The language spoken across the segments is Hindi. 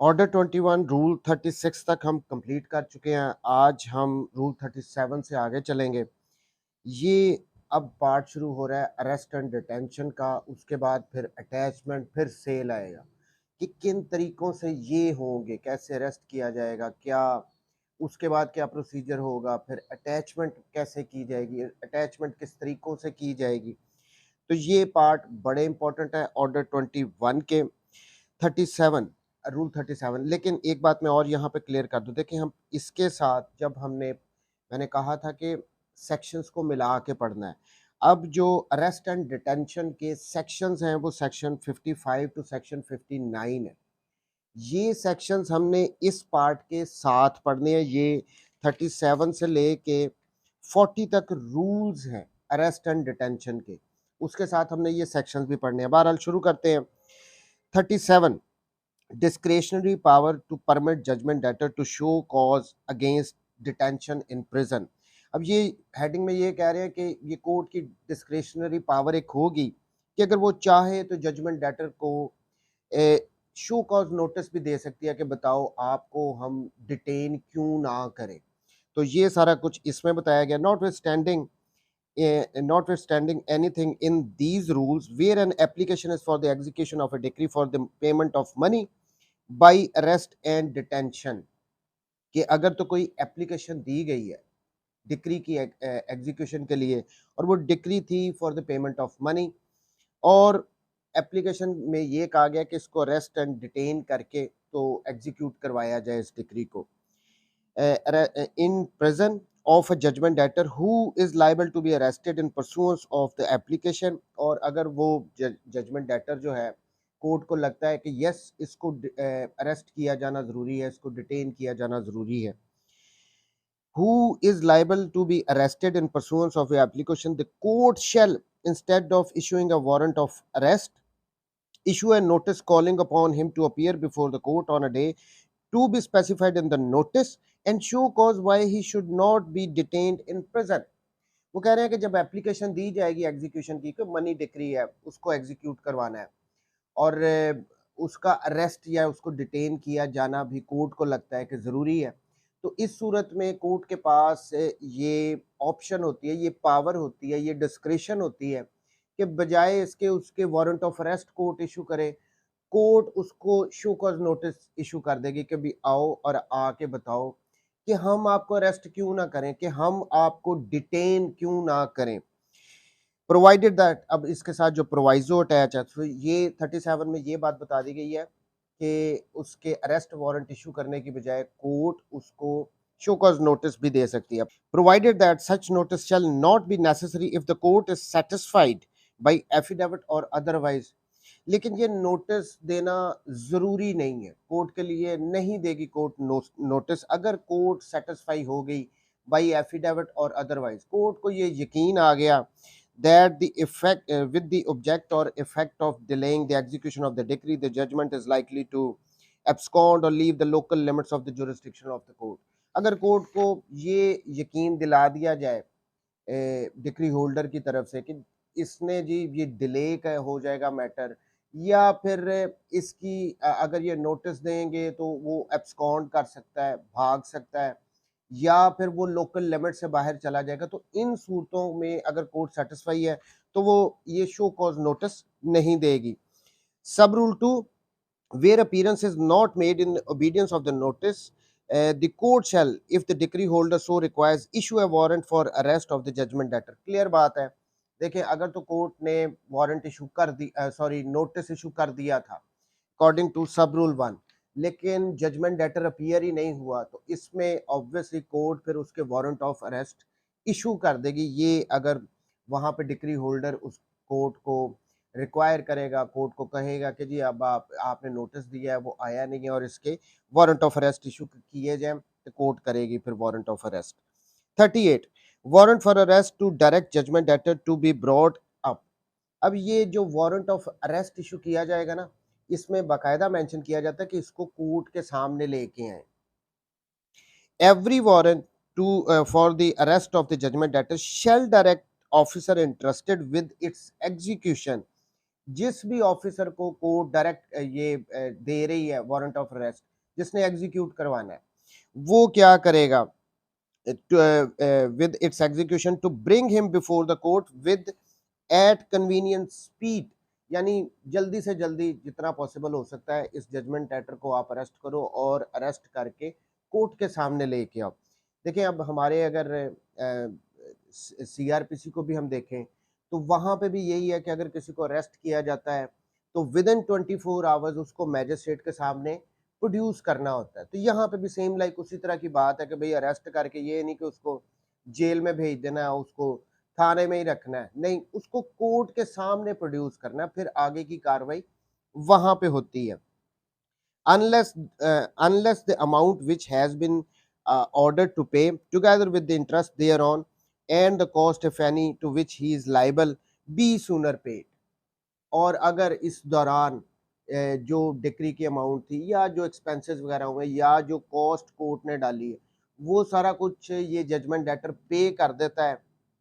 ऑर्डर 21 रूल 36 तक हम कंप्लीट कर चुके हैं। आज हम रूल 37 से आगे चलेंगे। ये अब पार्ट शुरू हो रहा है अरेस्ट एंड डिटेंशन का। उसके बाद फिर अटैचमेंट, फिर सेल आएगा कि किन तरीकों से ये होंगे, कैसे अरेस्ट किया जाएगा, क्या उसके बाद क्या प्रोसीजर होगा, फिर अटैचमेंट कैसे की जाएगी, अटैचमेंट किस तरीकों से की जाएगी। तो ये पार्ट बड़े इंपॉर्टेंट है ऑर्डर 21 के 37, रूल 37। लेकिन एक बात मैं और यहाँ पे क्लियर कर दूं, देखिए हम इसके साथ जब मैंने कहा था कि सेक्शंस को मिला के पढ़ना है। अब जो अरेस्ट एंड डिटेंशन के सेक्शंस हैं वो सेक्शन 55 टू सेक्शन 59 है। ये सेक्शंस हमने इस पार्ट के साथ पढ़ने हैं। ये 37 से लेके 40 तक रूल्स हैं अरेस्ट एंड डिटेंशन के, उसके साथ हमने ये सेक्शंस भी पढ़ने हैं। बहरहाल शुरू करते हैं। 37, discretionary power to permit judgment debtor to show cause against detention in prison। अब ये हेडिंग में ये कह रहे हैं कि ये कोर्ट की डिस्क्रिशनरी पावर एक होगी कि अगर वो चाहे तो जजमेंट डेटर को शो कॉज नोटिस भी दे सकती है कि बताओ आपको हम डिटेन क्यों ना करें। तो ये सारा कुछ इसमें बताया गया। notwithstanding anything in these rules where an application is for the execution of a decree for the payment of money by arrest and detention, कि अगर तो कोई एप्लीकेशन दी गई है डिक्री की एग्जीक्यूशन के लिए और वो डिक्री थी for the payment of money, और एप्लीकेशन में ये कहा गया कि इसको अरेस्ट एंड डिटेन करके तो एग्जीक्यूट करवाया जाए इस डिक्री को in presence of a judgment debtor who is liable to be arrested in pursuance of the application। और अगर वो जजमेंट डेटर जो है कोर्ट को लगता है कि यस इसको अरेस्ट किया जाना ज़रूरी है, इसको डिटेन किया जाना ज़रूरी है, who is liable to be arrested in pursuance of the application, the court shall, instead of issuing a warrant of arrest, issue a notice calling upon him to appear before the court on a day to be specified in the notice and show cause why he should not be detained in prison। वो कह रहे हैं कि जब एप्लीकेशन दी जाएगी एग्जीक्यूशन की, कोई मनी डिक्री है उसको एग्जीक्यूट करवाना है और उसका अरेस्ट या उसको डिटेन किया जाना भी कोर्ट को लगता है कि ज़रूरी है, तो इस सूरत में कोर्ट के पास ये ऑप्शन होती है, ये पावर होती है, ये डिस्क्रिशन होती है कि बजाय इसके उसके warrant of arrest court issue करे, कोर्ट उसको शो कॉज नोटिस इशू कर देगी कि भी आओ और आके बताओ कि हम आपको अरेस्ट क्यों ना करें, कि हम आपको डिटेन क्यों ना करें। प्रोवाइडेड दैट, अब इसके साथ जो प्रोवाइजो अटैच है, तो ये 37 में ये बात बता दी गई है कि उसके अरेस्ट वारंट इशू करने की बजाय कोर्ट उसको शो कॉज नोटिस भी दे सकती है। Provided that such notice shall not be necessary if the court is satisfied by affidavit और अदरवाइज। लेकिन ये नोटिस देना ज़रूरी नहीं है, कोर्ट के लिए नहीं देगी कोर्ट नोटिस अगर कोर्ट सेटिस्फाई हो गई बाई एफिडेविट और अदरवाइज। कोर्ट को ये यकीन आ गया that the effect with the object or effect of delaying the execution of the decree, the judgment is likely to abscond or leave the local limits of the jurisdiction of the court। अगर कोर्ट को ये यकीन दिला दिया जाए डिक्री होल्डर की तरफ से कि इसने जी ये डिले का हो जाएगा मैटर, या फिर इसकी अगर ये नोटिस देंगे तो वो एब्सकॉन्ड कर सकता है, भाग सकता है, या फिर वो लोकल लिमिट से बाहर चला जाएगा, तो इन सूरतों में अगर कोर्ट सेटिस्फाई है तो वो ये शो कॉज नोटिस नहीं देगी। सब rule 2, where appearance is not made in obedience of the notice, the court shall, if the decree holder so requires, issue a warrant for arrest of the judgment debtor। Clear बात है। देखिए अगर तो कोर्ट ने वारंट इशू कर दी, सॉरी नोटिस इशू कर दिया था अकॉर्डिंग टू सब रूल 1, लेकिन जजमेंट डेटर अपीयर ही नहीं हुआ, तो इसमें ऑब्वियसली कोर्ट फिर उसके वारंट ऑफ अरेस्ट इशू कर देगी। ये अगर वहाँ पे डिक्री होल्डर उस कोर्ट को रिक्वायर करेगा, कोर्ट को कहेगा कि जी अब आपने नोटिस दिया है वो आया नहीं है और इसके वारंट ऑफ अरेस्ट इशू किए जाए, तो कोर्ट करेगी फिर warrant of arrest. 38, warrant for arrest to direct judgment debtor to be brought up. अब ये जो वारंट ऑफ अरेस्ट इशू किया जाएगा ना, इसमें बाकायदा मेंशन किया जाता है कि इसको कोर्ट के सामने लेके आए। Every warrant to for the arrest of the judgment debtor shall direct officer interested with its execution जिस भी ऑफिसर को कोर्ट डायरेक्ट ये दे रही है वारंट ऑफ अरेस्ट, जिसने एग्जीक्यूट करवाना है, वो क्या करेगा with its execution to bring him before the court with at convenient speed, यानी जल्दी से जल्दी जितना पॉसिबल हो सकता है इस जजमेंट लेटर को आप अरेस्ट करो और अरेस्ट करके कोर्ट के सामने लेके आओ। देखिए अब हमारे अगर सीआरपीसी को भी हम देखें तो वहां पे भी यही है कि अगर किसी को अरेस्ट किया जाता है तो विद इन 24 आवर्स उसको मैजिस्ट्रेट के सामने प्रोड्यूस करना होता है। तो यहाँ पे भी सेम लाइक उसी तरह की बात है कि भाई अरेस्ट करके ये नहीं कि उसको जेल में भेज देना है, उसको थाने में ही रखना है, नहीं, उसको कोर्ट के सामने प्रोड्यूस करना है, फिर आगे की कार्रवाई वहां पे होती है। Unless the amount which has been ordered to pay together with the interest thereon and the cost if any to which he is liable be sooner paid। और अगर इस दौरान जो डिक्री की अमाउंट थी या जो एक्सपेंसेस वगैरह हुए या जो कॉस्ट कोर्ट ने डाली है वो सारा कुछ ये जजमेंट डेटर पे कर देता है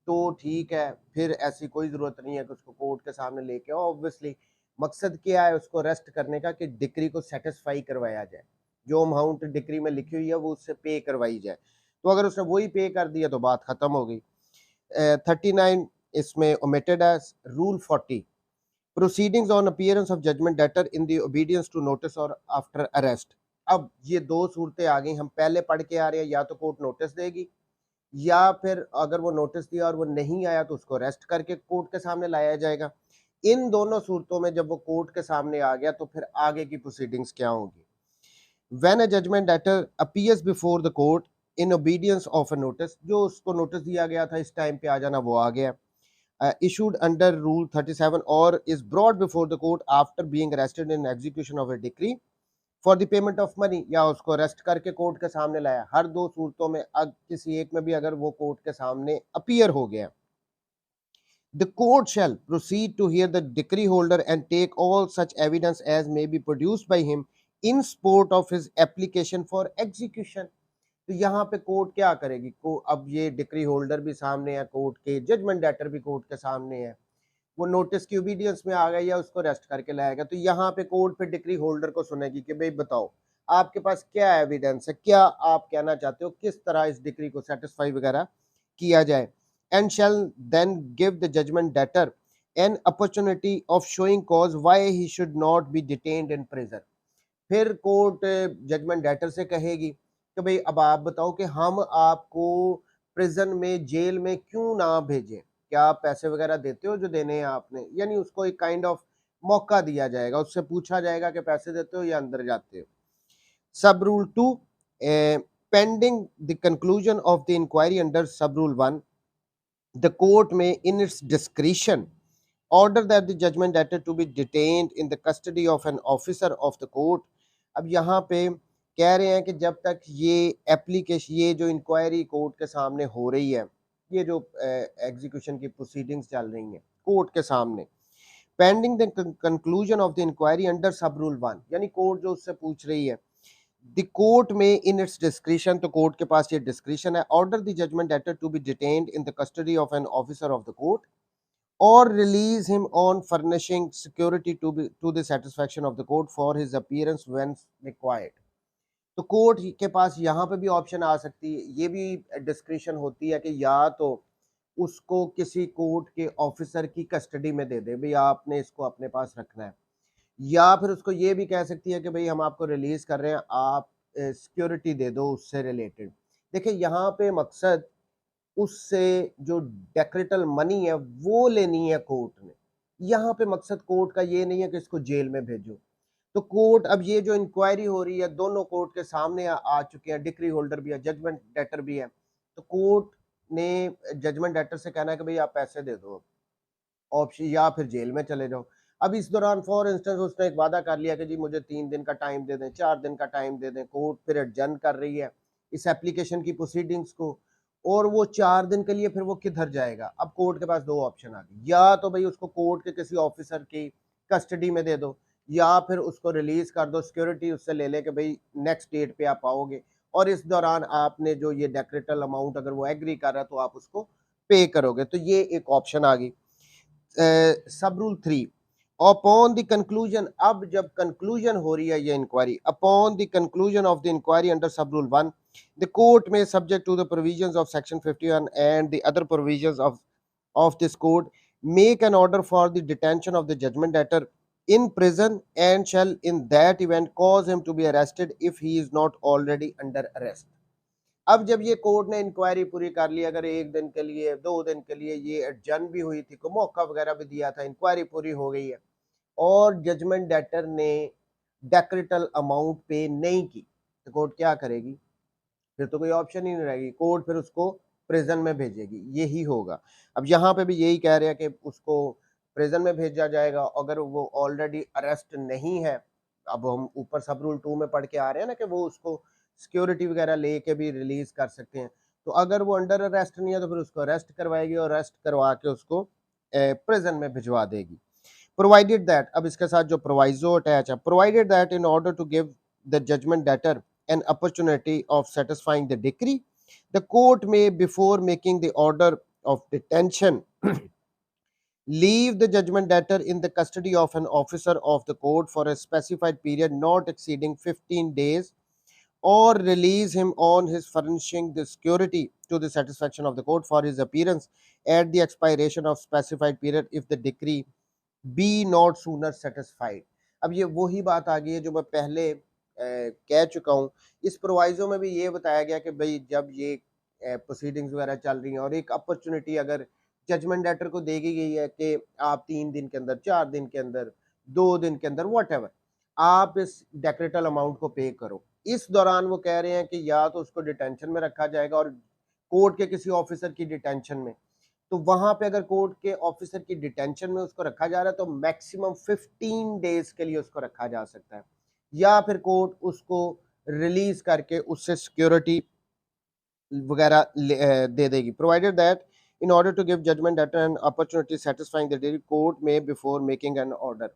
तो ठीक है, फिर ऐसी कोई ज़रूरत नहीं है कि उसको कोर्ट के सामने लेके आओ। ऑब्वियसली मकसद क्या है उसको अरेस्ट करने का कि डिक्री को सेटिस्फाई करवाया जाए, जो अमाउंट डिक्री में लिखी हुई है वो उससे पे करवाई जाए। तो अगर उसने वही पे कर दिया तो बात ख़त्म हो गई। 39 इसमें ओमिटेड है। Rule 40 proceedings on appearance of judgment debtor in the obedience to notice और आफ्टर अरेस्ट। अब ये दो सूरतें आ गई, हम पहले पढ़ के आ रहे हैं, या तो कोर्ट नोटिस देगी या फिर अगर वो नोटिस दिया और वो नहीं आया तो उसको अरेस्ट करके कोर्ट के सामने लाया जाएगा। इन दोनों सूरतों में जब वो कोर्ट के सामने आ गया तो फिर आगे की प्रोसीडिंग्स क्या होंगी। When a judgment debtor appears before the court in obedience of a notice, जो उसको नोटिस दिया गया था इस टाइम पे आ जाना वो आ गया, issued under Rule 37 or is brought before the court after being arrested in execution of a decree for the payment of money, या उसको अरेस्ट करके कोर्ट के सामने लाया। हर दो सूरतों में किसी एक में भी अगर वो कोर्ट के सामने अपीयर हो गया, the court shall proceed to hear the decree holder and take all such evidence as may be produced by him in support of his application for execution। तो यहाँ पे कोर्ट क्या करेगी को, अब ये डिक्री होल्डर भी सामने है कोर्ट के, जजमेंट डेटर भी कोर्ट के सामने है, वो नोटिस की ओबीडियंस में आ गया या उसको अरेस्ट करके लाएगा, तो यहाँ पे कोर्ट पे डिक्री होल्डर को सुनेगी कि भाई बताओ आपके पास क्या एविडेंस है, क्या आप कहना चाहते हो, किस तरह इस डिक्री को सेटिस्फाई वगैरह किया जाए। And shall then give the judgment debtor an opportunity of showing cause why he should not be detained in prison. फिर कोर्ट जजमेंट डेटर से कहेगी कि भाई अब आप बताओ कि हम आपको प्रिजन में, जेल में क्यों ना भेजें, क्या आप पैसे वगैरह देते हो जो देने हैं आपने, यानी उसको एक काइंड ऑफ मौका दिया जाएगा, उससे पूछा जाएगा कि पैसे देते हो या अंदर जाते हो। Sub rule 2 pending the conclusion of the inquiry under sub rule 1 the court may in its discretion order that the judgment debtor to be detained in the custody of an officer of the court। अब यहाँ पे कह रहे हैं कि जब तक ये एप्लीकेशन, ये जो इंक्वायरी कोर्ट के सामने हो रही है, ये जो एग्जीक्यूशन की प्रोसीडिंग्स चल रही हैं कोर्ट के सामने, pending the conclusion of the inquiry under sub rule 1, यानी कोर्ट जो उससे पूछ रही है, the court may in its discretion, तो कोर्ट के पास ये डिस्क्रिशन है, order the judgment debtor to be detained in the custody of an officer of the court or release him on furnishing security to the satisfaction of the court for his appearance when required. तो कोर्ट के पास यहाँ पे भी ऑप्शन आ सकती है, ये भी डिस्क्रिशन होती है कि या तो उसको किसी कोर्ट के ऑफिसर की कस्टडी में दे दे, भाई आपने इसको अपने पास रखना है, या फिर उसको ये भी कह सकती है कि भाई हम आपको रिलीज कर रहे हैं, आप सिक्योरिटी दे दो उससे रिलेटेड। देखिए यहाँ पे मकसद उससे जो डेक्रेटल मनी है वो लेनी है कोर्ट ने, यहाँ पे मकसद कोर्ट का ये नहीं है कि इसको जेल में भेजो। तो कोर्ट, अब ये जो इंक्वायरी हो रही है दोनों कोर्ट के सामने आ चुके हैं, डिक्री होल्डर भी है, जजमेंट डेटर भी है, तो कोर्ट ने जजमेंट डेटर से कहना है कि भाई आप पैसे दे दो ऑप्शन, या फिर जेल में चले जाओ। अब इस दौरान फॉर इंस्टेंस उसने एक वादा कर लिया कि जी मुझे 3 दिन का टाइम दे दें, 4 दिन का टाइम दे दें, कोर्ट फिर एडजर्न कर रही है इस एप्लीकेशन की प्रोसीडिंग्स को, और वो 4 दिन के लिए फिर वो किधर जाएगा। अब कोर्ट के पास दो ऑप्शन आ गए, या तो भाई उसको कोर्ट के किसी ऑफिसर की कस्टडी में दे दो, या फिर उसको रिलीज कर दो, सिक्योरिटी उससे ले ले कि भाई नेक्स्ट डेट पे आप आओगे और इस दौरान आपने जो ये डेक्रेटल अमाउंट अगर वो एग्री कर रहा है तो आप उसको पे करोगे। तो ये एक ऑप्शन आ गई। सब रूल 3 अपॉन द कंक्लूजन, अब जब कंक्लूजन हो रही है ये inquiry, upon the conclusion of the inquiry under sub rule 1, the court में subject to the provisions of section 51 and the other provisions of this code make an order for the detention of the judgment debtor in prison and shall in that event cause him to be arrested if he is not already under arrest. अब जब ये कोर्ट ने इंक्वायरी पूरी कर ली, अगर 1 दिन के लिए 2 दिन के लिए ये एडजर्न भी हुई थी, को मौका वगैरह भी दिया था, इंक्वायरी पूरी हो गई है और जजमेंट डेटर ने डेक्रेटल अमाउंट पे नहीं की, तो कोर्ट क्या करेगी? फिर तो कोई ऑप्शन ही नहीं रहेगी, कोर्ट फिर उसको प्रिजन में भेजेगी, यही होगा। अब यहाँ पे भी यही कह रहे हैं कि उसको प्रिजन में भेजा जाएगा अगर वो ऑलरेडी अरेस्ट नहीं है। अब हम ऊपर सब रूल 2 में पढ़ के आ रहे हैं ना कि वो उसको सिक्योरिटी वगैरह लेके भी रिलीज कर सकते हैं, तो अगर वो अंडर अरेस्ट नहीं है तो फिर उसको अरेस्ट करवाएगी और अरेस्ट करवा के उसको प्रिजन में भिजवा देगी। प्रोवाइडेड दैट, अब इसके साथ जो प्रोवाइजो अटैच है, provided that in order to give the judgment debtor an opportunity of satisfying the decree, the court may, before making the order of detention, leave the judgment debtor in the custody of an officer of the court for a specified period not exceeding 15 days, or release him on his furnishing the security to the satisfaction of the court for his appearance at the expiration of specified period if the decree be not sooner satisfied. अब ये वही बात आ गई है जो मैं पहले कह चुका हूँ। इस प्रोवाइजो में भी ये बताया गया कि भाई जब ये प्रोसीडिंग्स वगैरह चल रही हैं और एक अपॉर्चुनिटी अगर जजमेंट डेटर को देगी गई है कि आप 3 दिन के अंदर, 4 दिन के अंदर, 2 दिन के अंदर, वट आप इस डेक्रेटल अमाउंट को पे करो, इस दौरान वो कह रहे हैं कि या तो उसको डिटेंशन में रखा जाएगा और कोर्ट के किसी ऑफिसर की डिटेंशन में, तो वहां पे अगर कोर्ट के ऑफिसर की डिटेंशन में उसको रखा जा रहा है तो मैक्सिमम 15 डेज के लिए उसको रखा जा सकता है, या फिर कोर्ट उसको रिलीज करके उससे सिक्योरिटी वगैरह दे देगी। Provided that in order to give judgment debtor an opportunity satisfying the debt, court may before making an order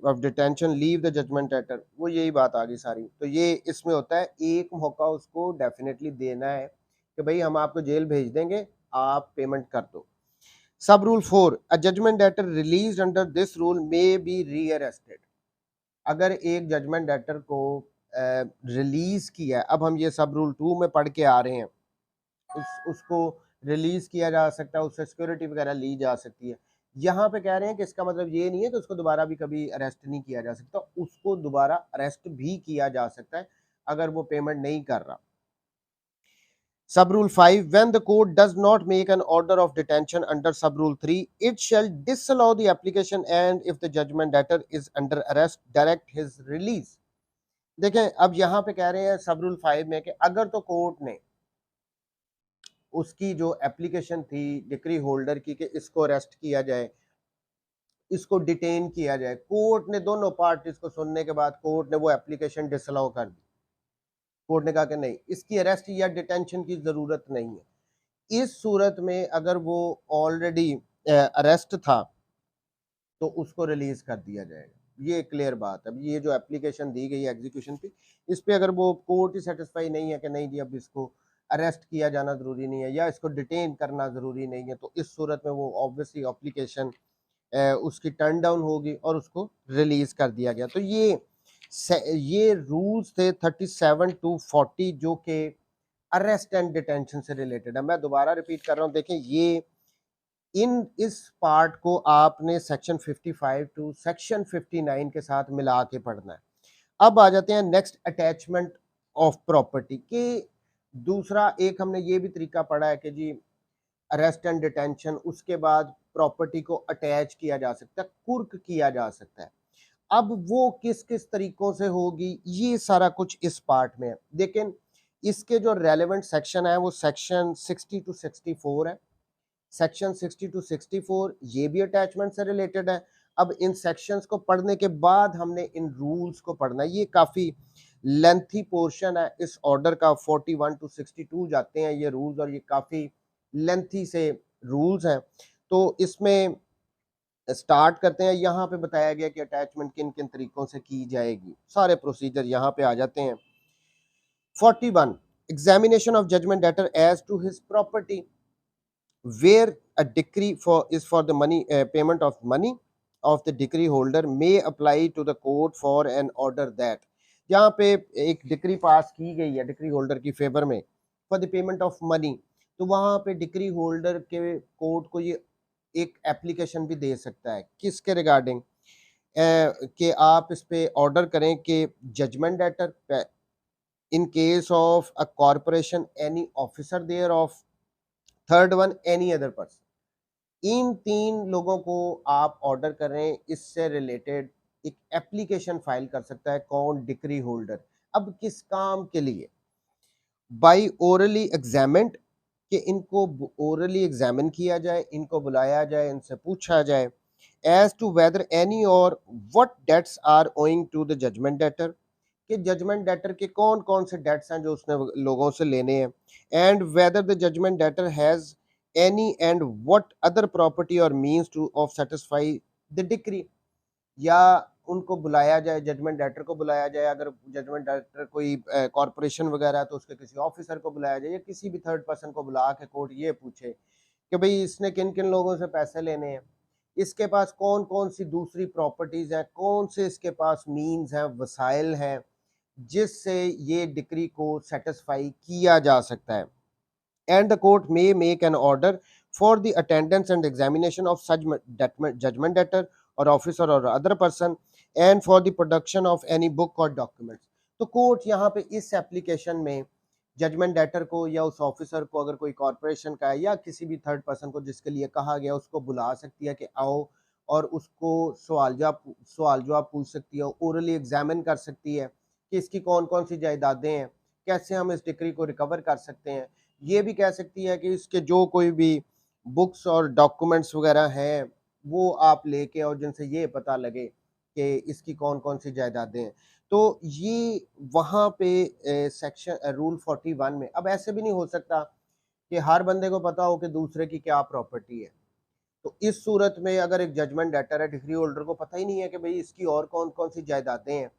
of detention leave the judgment debtor, वो यही बात आ गई सारी। तो ये इसमें होता है एक मौका उसको डेफिनेटली देना है कि भाई हम आपको जेल भेज देंगे, आप पेमेंट कर दो। Sub rule 4, a judgment debtor release under this rule may be rearrested, अगर एक जजमेंट डेटर को रिलीज किया, अब हम ये सब रूल 2 में पढ़ के आ रहे हैं, उसको रिलीज किया जा सकता है, उससे सिक्योरिटी वगैरह ली जा सकती है। यहाँ पे कह रहे हैं कि इसका मतलब ये नहीं है कि उसको दोबारा भी कभी अरेस्ट नहीं किया जा सकता, उसको दोबारा अरेस्ट भी किया जा सकता है अगर वो पेमेंट नहीं कर रहा। Sub Rule 5, when the court does not make an order of detention under Sub Rule 3, it shall disallow the application and if the judgment debtor is under arrest, direct his release. देखें अब यहाँ पे कह रहे हैं सब रूल 5 में कि अगर तो कोर्ट ने उसकी जो एप्लीकेशन थी डिक्री होल्डर की कि इसको अरेस्ट किया जाए, इसको डिटेन किया जाए, कोर्ट ने दोनों पार्टीज को सुनने के बाद कोर्ट ने वो एप्लीकेशन डिसअलाउ कर दी, कोर्ट ने कहा कि नहीं, इसकी अरेस्ट या डिटेंशन की जरूरत नहीं है। इस सूरत में अगर वो ऑलरेडी अरेस्ट था तो उसको रिलीज कर दिया जाएगा, ये क्लियर बात है। अब ये जो एप्लीकेशन दी गई है एग्जीक्यूशन की, इस पे अगर वो कोर्ट ही सेटिस्फाई नहीं है कि नहीं जी अब इसको अरेस्ट किया जाना जरूरी नहीं है या इसको डिटेन करना जरूरी नहीं है, तो इस सूरत में वो ऑब्वियसली एप्लीकेशन उसकी टर्न डाउन होगी और उसको रिलीज कर दिया गया। तो ये रूल्स थे 37 to 40 जो कि अरेस्ट एंड डिटेंशन से रिलेटेड है। मैं दोबारा रिपीट कर रहा हूँ, देखें ये इस पार्ट को आपने सेक्शन 55 टू सेक्शन 59 के साथ मिला के पढ़ना है। अब आ जाते हैं नेक्स्ट, अटैचमेंट ऑफ प्रॉपर्टी के। दूसरा एक हमने ये भी तरीका पढ़ा है कि जी अरेस्ट एंड डिटेंशन, उसके बाद प्रॉपर्टी को अटैच किया जा सकता है, कुर्क किया जा सकता है। अब वो किस किस तरीकों से होगी ये सारा कुछ इस पार्ट में है। लेकिन इसके जो रेलेवेंट सेक्शन है वो सेक्शन 60 to 64 है। सेक्शन 60 to 64 ये भी अटैचमेंट से रिलेटेड है। अब इन सेक्शंस को पढ़ने के बाद हमने इन रूल्स को पढ़ना है। ये काफ़ी लेंथी पोर्शन है इस ऑर्डर का, 41 to 62 जाते हैं ये रूल्स और ये काफ़ी लेंथी से रूल्स हैं। तो इसमें स्टार्ट करते हैं। यहाँ पे बताया गया कि अटैचमेंट किन किन तरीकों से की जाएगी, सारे प्रोसीजर यहाँ पे आ जाते हैं। 41, examination of judgment debtor as to his property where a decree for the money payment of money of the decree holder may apply to the court for an order that, जहाँ पे एक डिक्री पास की गई है डिक्री होल्डर की फेवर में for the payment of money, तो वहाँ पे डिक्री होल्डर के कोर्ट को ये एक एप्लीकेशन भी दे सकता है किसके रिगार्डिंग, कि आप इस पे ऑर्डर करें कि judgment debtor in case of a corporation any officer thereof, third one any other person, इन तीन लोगों को आप ऑर्डर करें, इससे रिलेटेड एक एप्लीकेशन फाइल कर सकता है कौन, डिक्री होल्डर। अब किस काम के लिए, बाई ओरली एग्जामिन्ड, कि इनको ओरली एग्जामिन किया जाए, इनको बुलाया जाए, इनसे पूछा जाए एज टू वेदर एनी और what debts are owing to the judgment debtor, कि जजमेंट डेटर के कौन कौन से डेट्स हैं जो उसने लोगों से लेने हैं, and whether the judgment debtor has any and what other property or means to of satisfy the decree, या उनको बुलाया जाए, जजमेंट डेटर को बुलाया जाए, अगर जजमेंट डेटर कोई कॉरपोरेशन वगैरह है तो उसके किसी ऑफिसर को बुलाया जाए, या किसी भी थर्ड पर्सन को बुला के कोर्ट ये पूछे कि भाई इसने किन किन लोगों से पैसे लेने हैं, इसके पास कौन कौन सी दूसरी प्रॉपर्टीज हैं, कौन से इसके पास मीन्स हैं, वसाइल हैं, जिससे ये डिक्री को सेटिस्फाई किया जा सकता है। And the court may make an order for the attendance and examination of such judgment debtor और ऑफिसर और other person and for the production of any book और डॉक्यूमेंट्स। तो कोर्ट यहाँ पे इस एप्लीकेशन में जजमेंट डेटर को या उस ऑफिसर को, अगर कोई कॉरपोरेशन का है या किसी भी थर्ड पर्सन को जिसके लिए कहा गया, उसको बुला सकती है कि आओ, और उसको सवाल जवाब पूछ सकती है, ओरली एग्जामिन कर सकती है कि इसकी कौन कौन सी जायदादें हैं, कैसे हम इस डिक्री को रिकवर कर सकते हैं। ये भी कह सकती है कि इसके जो कोई भी बुक्स और डॉक्यूमेंट्स वगैरह हैं वो आप लेके, और जिनसे ये पता लगे कि इसकी कौन कौन सी जायदादें हैं। तो ये वहाँ पे सेक्शन रूल 41 में, अब ऐसे भी नहीं हो सकता कि हर बंदे को पता हो कि दूसरे की क्या प्रॉपर्टी है। तो इस सूरत में अगर एक जजमेंट डेटर है, डिक्री होल्डर को पता ही नहीं है कि भाई इसकी और कौन कौन सी जायदादें हैं,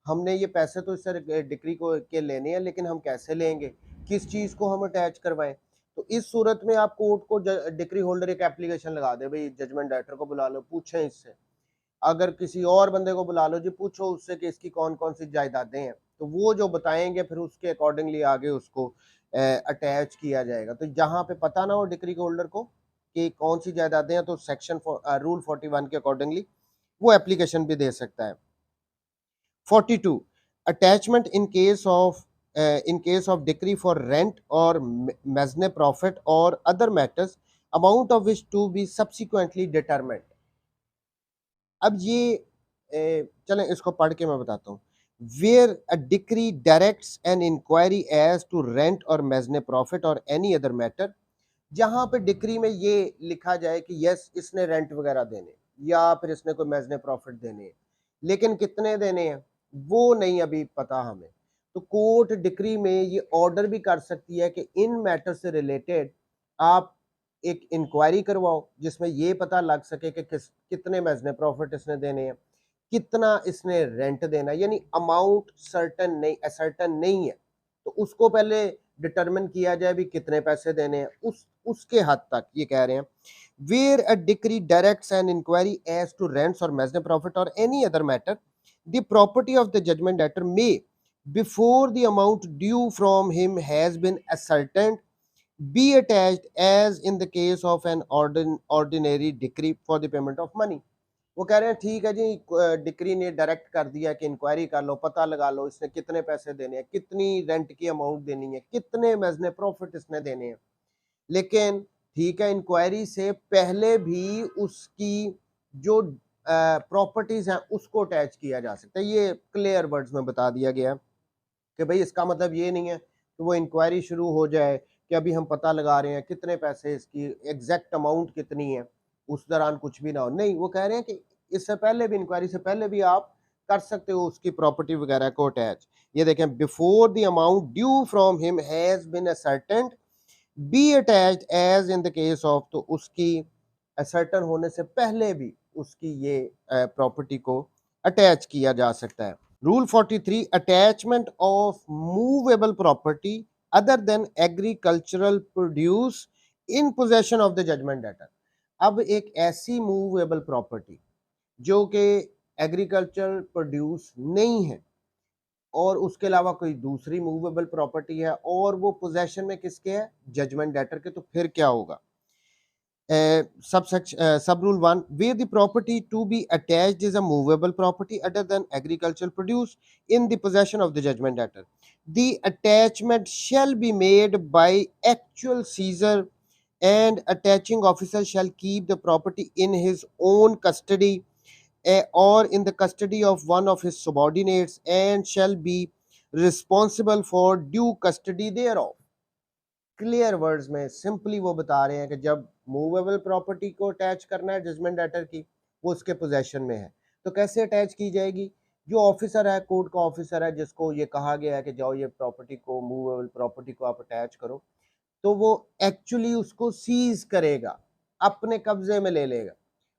हमने ये पैसे तो इससे डिक्री को के लेने हैं, लेकिन हम कैसे लेंगे, किस चीज़ को हम अटैच करवाएं। तो इस सूरत में आप कोर्ट को डिक्री होल्डर एक एप्लीकेशन लगा दे, भाई जजमेंट डेटर को बुला लो, पूछें इससे, अगर किसी और बंदे को बुला लो जी, पूछो उससे कि इसकी कौन कौन सी जायदादें हैं, तो वो जो बताएंगे फिर उसके अकॉर्डिंगली आगे उसको अटैच किया जाएगा। तो जहाँ पे पता ना हो डिक्री होल्डर को कि कौन सी जायदादें हैं, तो सेक्शन रूल 41 के अकॉर्डिंगली वो एप्लीकेशन भी दे सकता है। 42 attachment in case of decree for rent or mesne profit or other matters amount of which to be subsequently determined। अब ये चलें इसको पढ़ के मैं बताता हूँ। Where a decree directs an inquiry as to rent or mesne profit or any other matter, जहाँ पे डिक्री में ये लिखा जाए कि यस इसने रेंट वगैरह देने या फिर इसने कोई मैजने प्रॉफिट देने हैं, लेकिन कितने देने हैं वो नहीं अभी पता हमें, तो कोर्ट डिक्री में ये ऑर्डर भी कर सकती है कि इन मैटर से रिलेटेड आप एक इंक्वायरी करवाओ जिसमें ये पता लग सके कि कितने मैजने प्रॉफिट इसने देने हैं, कितना इसने रेंट देना, यानी अमाउंट सर्टन नहीं है, तो उसको पहले डिटरमिन किया जाए भी कितने पैसे देने हैं, उसके हद तक ये कह रहे हैं। Where a decree directs an inquiry as to rents और मैजने प्रॉफिट और any other matter, the property of the judgment debtor may before the amount due from him has been ascertained be attached as in the case of an ordinary decree for the payment of money। वो कह रहे हैं ठीक है जी, डिक्री ने डायरेक्ट कर दिया कि इंक्वायरी कर लो, पता लगा लो इसने कितने पैसे देने हैं, कितनी रेंट की अमाउंट देनी है, कितने मैजने प्रॉफिट इसने देने हैं, लेकिन ठीक है इंक्वायरी से पहले भी उसकी जो प्रॉपर्टीज हैं उसको अटैच किया जा सकता है। ये क्लियर वर्ड्स में बता दिया गया कि भाई इसका मतलब ये नहीं है कि वो इंक्वायरी शुरू हो जाए कि अभी हम पता लगा रहे हैं कितने पैसे, इसकी एग्जैक्ट अमाउंट कितनी है, उस दौरान कुछ भी ना हो। नहीं, वो कह रहे हैं कि इससे पहले भी, इंक्वायरी से पहले भी आप कर सकते हो उसकी प्रॉपर्टी वगैरह को अटैच। ये देखें, before the amount due from him has been ascertained be attached as in the case of, तो उसकी असर्टन होने से पहले भी उसकी ये प्रॉपर्टी को अटैच किया जा सकता है। Rule 43 attachment of movable property other than agricultural produce in possession of the judgment debtor। अब एक ऐसी मूवेबल प्रॉपर्टी जो कि एग्रीकल्चर प्रोड्यूस नहीं है और उसके अलावा कोई दूसरी मूवेबल प्रॉपर्टी है और वो पोजेशन में किसके है, जजमेंट डेटर के, तो फिर क्या होगा? Sub rule 1, where the property to be attached is a movable property other than agricultural produce in the possession of the judgment debtor, the attachment shall be made by actual seizure, and attaching officer shall keep the property in his own custody or in the custody of one of his subordinates, and shall be responsible for due custody thereof. Clear words में सिंपली वो बता रहे हैं कि जब मूवेबल प्रॉपर्टी को अटैच करना है जजमेंट डेटर की, वो उसके पोजेशन में है, तो कैसे अटैच की जाएगी? जो ऑफिसर है, कोर्ट का ऑफिसर है, जिसको ये कहा गया है कि जाओ ये प्रॉपर्टी को, मूवेबल प्रॉपर्टी को आप अटैच करो, तो वो एक्चुअली उसको सीज करेगा, अपने कब्जे में ले लेगा।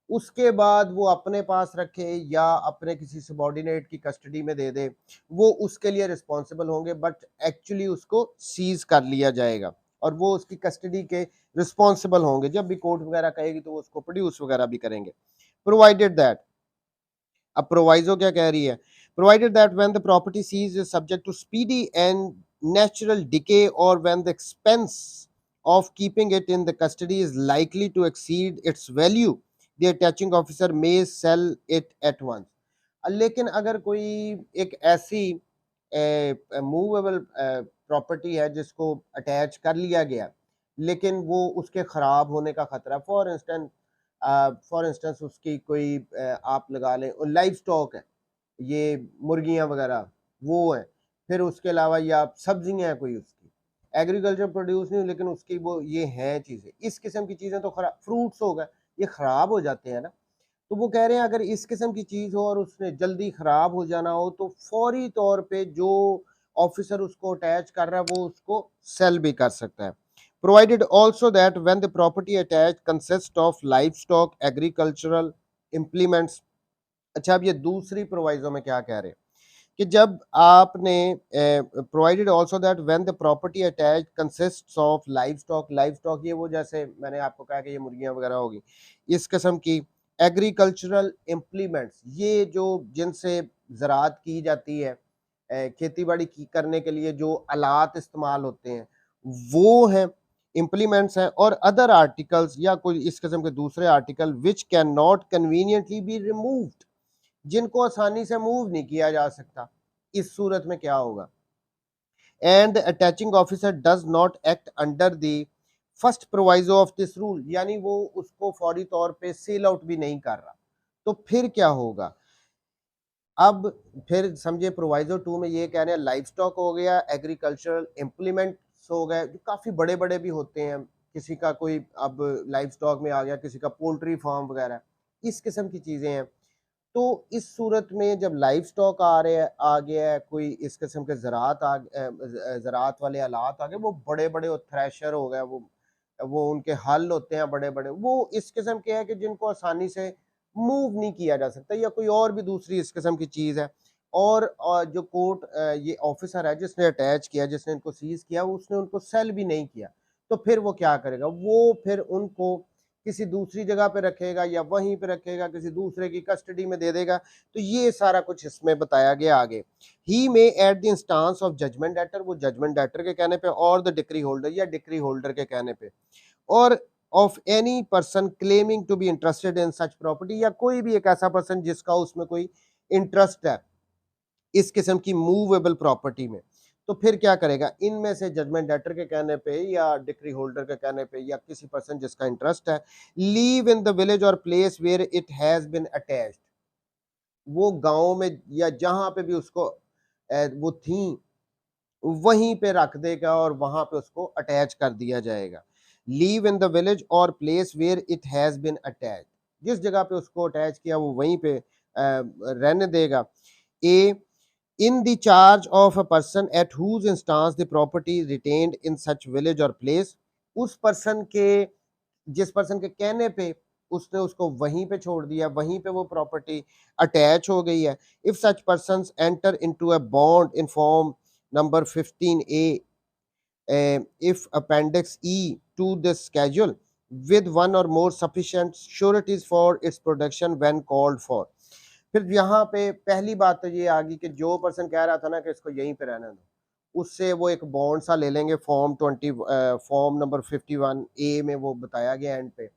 उसके बाद वो अपने पास रखे या अपने किसी सबॉर्डिनेट की कस्टडी में दे दे, वो उसके लिए रिस्पॉन्सिबल होंगे, बट एक्चुअली उसको सीज कर लिया जाएगा और वो उसकी कस्टडी के रिस्पॉन्सिबल होंगे। जब भी कोर्ट वगैरह कहेगी तो वो उसको प्रोड्यूस वगैरह भी करेंगे। प्रोवाइडेड दैट, अब प्रोवाइजो क्या कह रही है? Provided that when the property seized is subject to speedy and natural decay, or when the expense of keeping it in the custody is likely to exceed its value, the attaching officer may sell it at once. लेकिन अगर कोई एक ऐसी मूवेबल प्रॉपर्टी है जिसको अटैच कर लिया गया, लेकिन वो उसके ख़राब होने का ख़तरा, फॉर इंस्टेंस उसकी कोई आप लगा लें लाइव स्टॉक है, ये मुर्गियां वगैरह वो हैं, फिर उसके अलावा या सब्जियां हैं कोई उसकी, एग्रीकल्चर प्रोड्यूस नहीं, लेकिन उसकी वो ये हैं चीज़ें, इस किस्म की चीज़ें तो खराब, फ्रूट्स हो गए, ये ख़राब हो जाते हैं ना। तो वो कह रहे हैं अगर इस किस्म की चीज़ हो और उसने जल्दी ख़राब हो जाना हो, तो फौरी तौर पे जो ऑफिसर उसको अटैच कर रहा है वो उसको सेल भी कर सकता है। Provided also that when the property attach consist of life stock, agricultural implements. अच्छा, अब ये दूसरी प्रोवाइजो में क्या कह रहे हैं कि जब आपने provided also that when the property attach consists of life stock ये वो जैसे मैंने आपको कहा कि ये मुर्गियां वगैरह होगी, इस किस्म की एग्रीकल्चरल इम्प्लीमेंट्स, ये जो जिनसे ज़राअत की जाती है, खेती बाड़ी की करने के लिए जो आलात इस्तेमाल होते हैं वो हैं, इम्प्लीमेंट्स हैं, और अदर आर्टिकल्स या कोई इस किस्म के दूसरे article which can not conveniently be removed, जिनको आसानी से मूव नहीं किया जा सकता। इस सूरत में क्या होगा? And attaching officer does not act under the first proviso of this rule, यानी वो उसको फौरी तौर पे सेल आउट भी नहीं कर रहा, तो फिर क्या होगा? अब फिर समझे प्रोवाइजो 2 में ये कह रहे हैं लाइफ स्टॉक हो गया, एग्रीकल्चरल इम्प्लीमेंट्स हो गए जो काफ़ी बड़े बड़े भी होते हैं, किसी का कोई अब लाइफ स्टॉक में आ गया, किसी का पोल्ट्री फार्म वगैरह, इस किस्म की चीज़ें हैं। तो इस सूरत में जब लाइव स्टॉक आ गया है, कोई इस किस्म के ज़राअत वाले आलात आ गए, वो बड़े बड़े थ्रेशर हो गए, वो उनके हल होते हैं बड़े बड़े, वो इस किस्म के हैं कि जिनको आसानी से मूव नहीं किया जा सकता, या कोई और भी दूसरी इस किस्म की चीज़ है, और जो कोर्ट ये ऑफिसर है जिसने अटैच किया, जिसने इनको सीज किया, उसने उनको सेल भी नहीं किया, तो फिर वो क्या करेगा? वो फिर उनको किसी दूसरी जगह पे रखेगा या वहीं पे रखेगा, किसी दूसरे की कस्टडी में दे देगा। तो ये सारा कुछ इसमें बताया गया आगे। He may at the instance of judgment debtor, वो जजमेंट डेटर के कहने पे, और द डिक्री होल्डर या डिक्री होल्डर के कहने पे, or of any person claiming to be interested in such property, या कोई भी एक ऐसा पर्सन जिसका उसमें कोई इंटरेस्ट है इस किस्म की मूवेबल प्रॉपर्टी में, तो फिर क्या करेगा? इनमें से जजमेंट डेटर के कहने पे या डिक्री होल्डर के कहने पे या किसी पर्सन जिसका इंटरेस्ट है, लीव इन द विलेज और place where it has been attached, वो गांव में या जहां पे भी उसको वो थी वहीं पे रख देगा और वहां पे उसको अटैच कर दिया जाएगा। लीव इन द विलेज और place where it has been attach, जिस जगह पे उसको अटैच किया वो वहीं पे रहने देगा। ए, in the charge of a person at whose instance the property is retained in such village or place, उस पर्सन के, जिस पर्सन के कहने पे उसने उसको वहीं पे छोड़ दिया, वहीं पे वो प्रॉपर्टी अटैच हो गई है। If such persons enter into a bond in form number 15A, if appendix E to this schedule, with one or more sufficient sureties for its production when called for। फिर यहाँ पे पहली बात तो ये आ गई कि जो पर्सन कह रहा था ना कि इसको यहीं पे रहने दो, उससे वो एक बॉन्ड सा ले लेंगे, फॉर्म नंबर 51A में वो बताया गया एंड पे,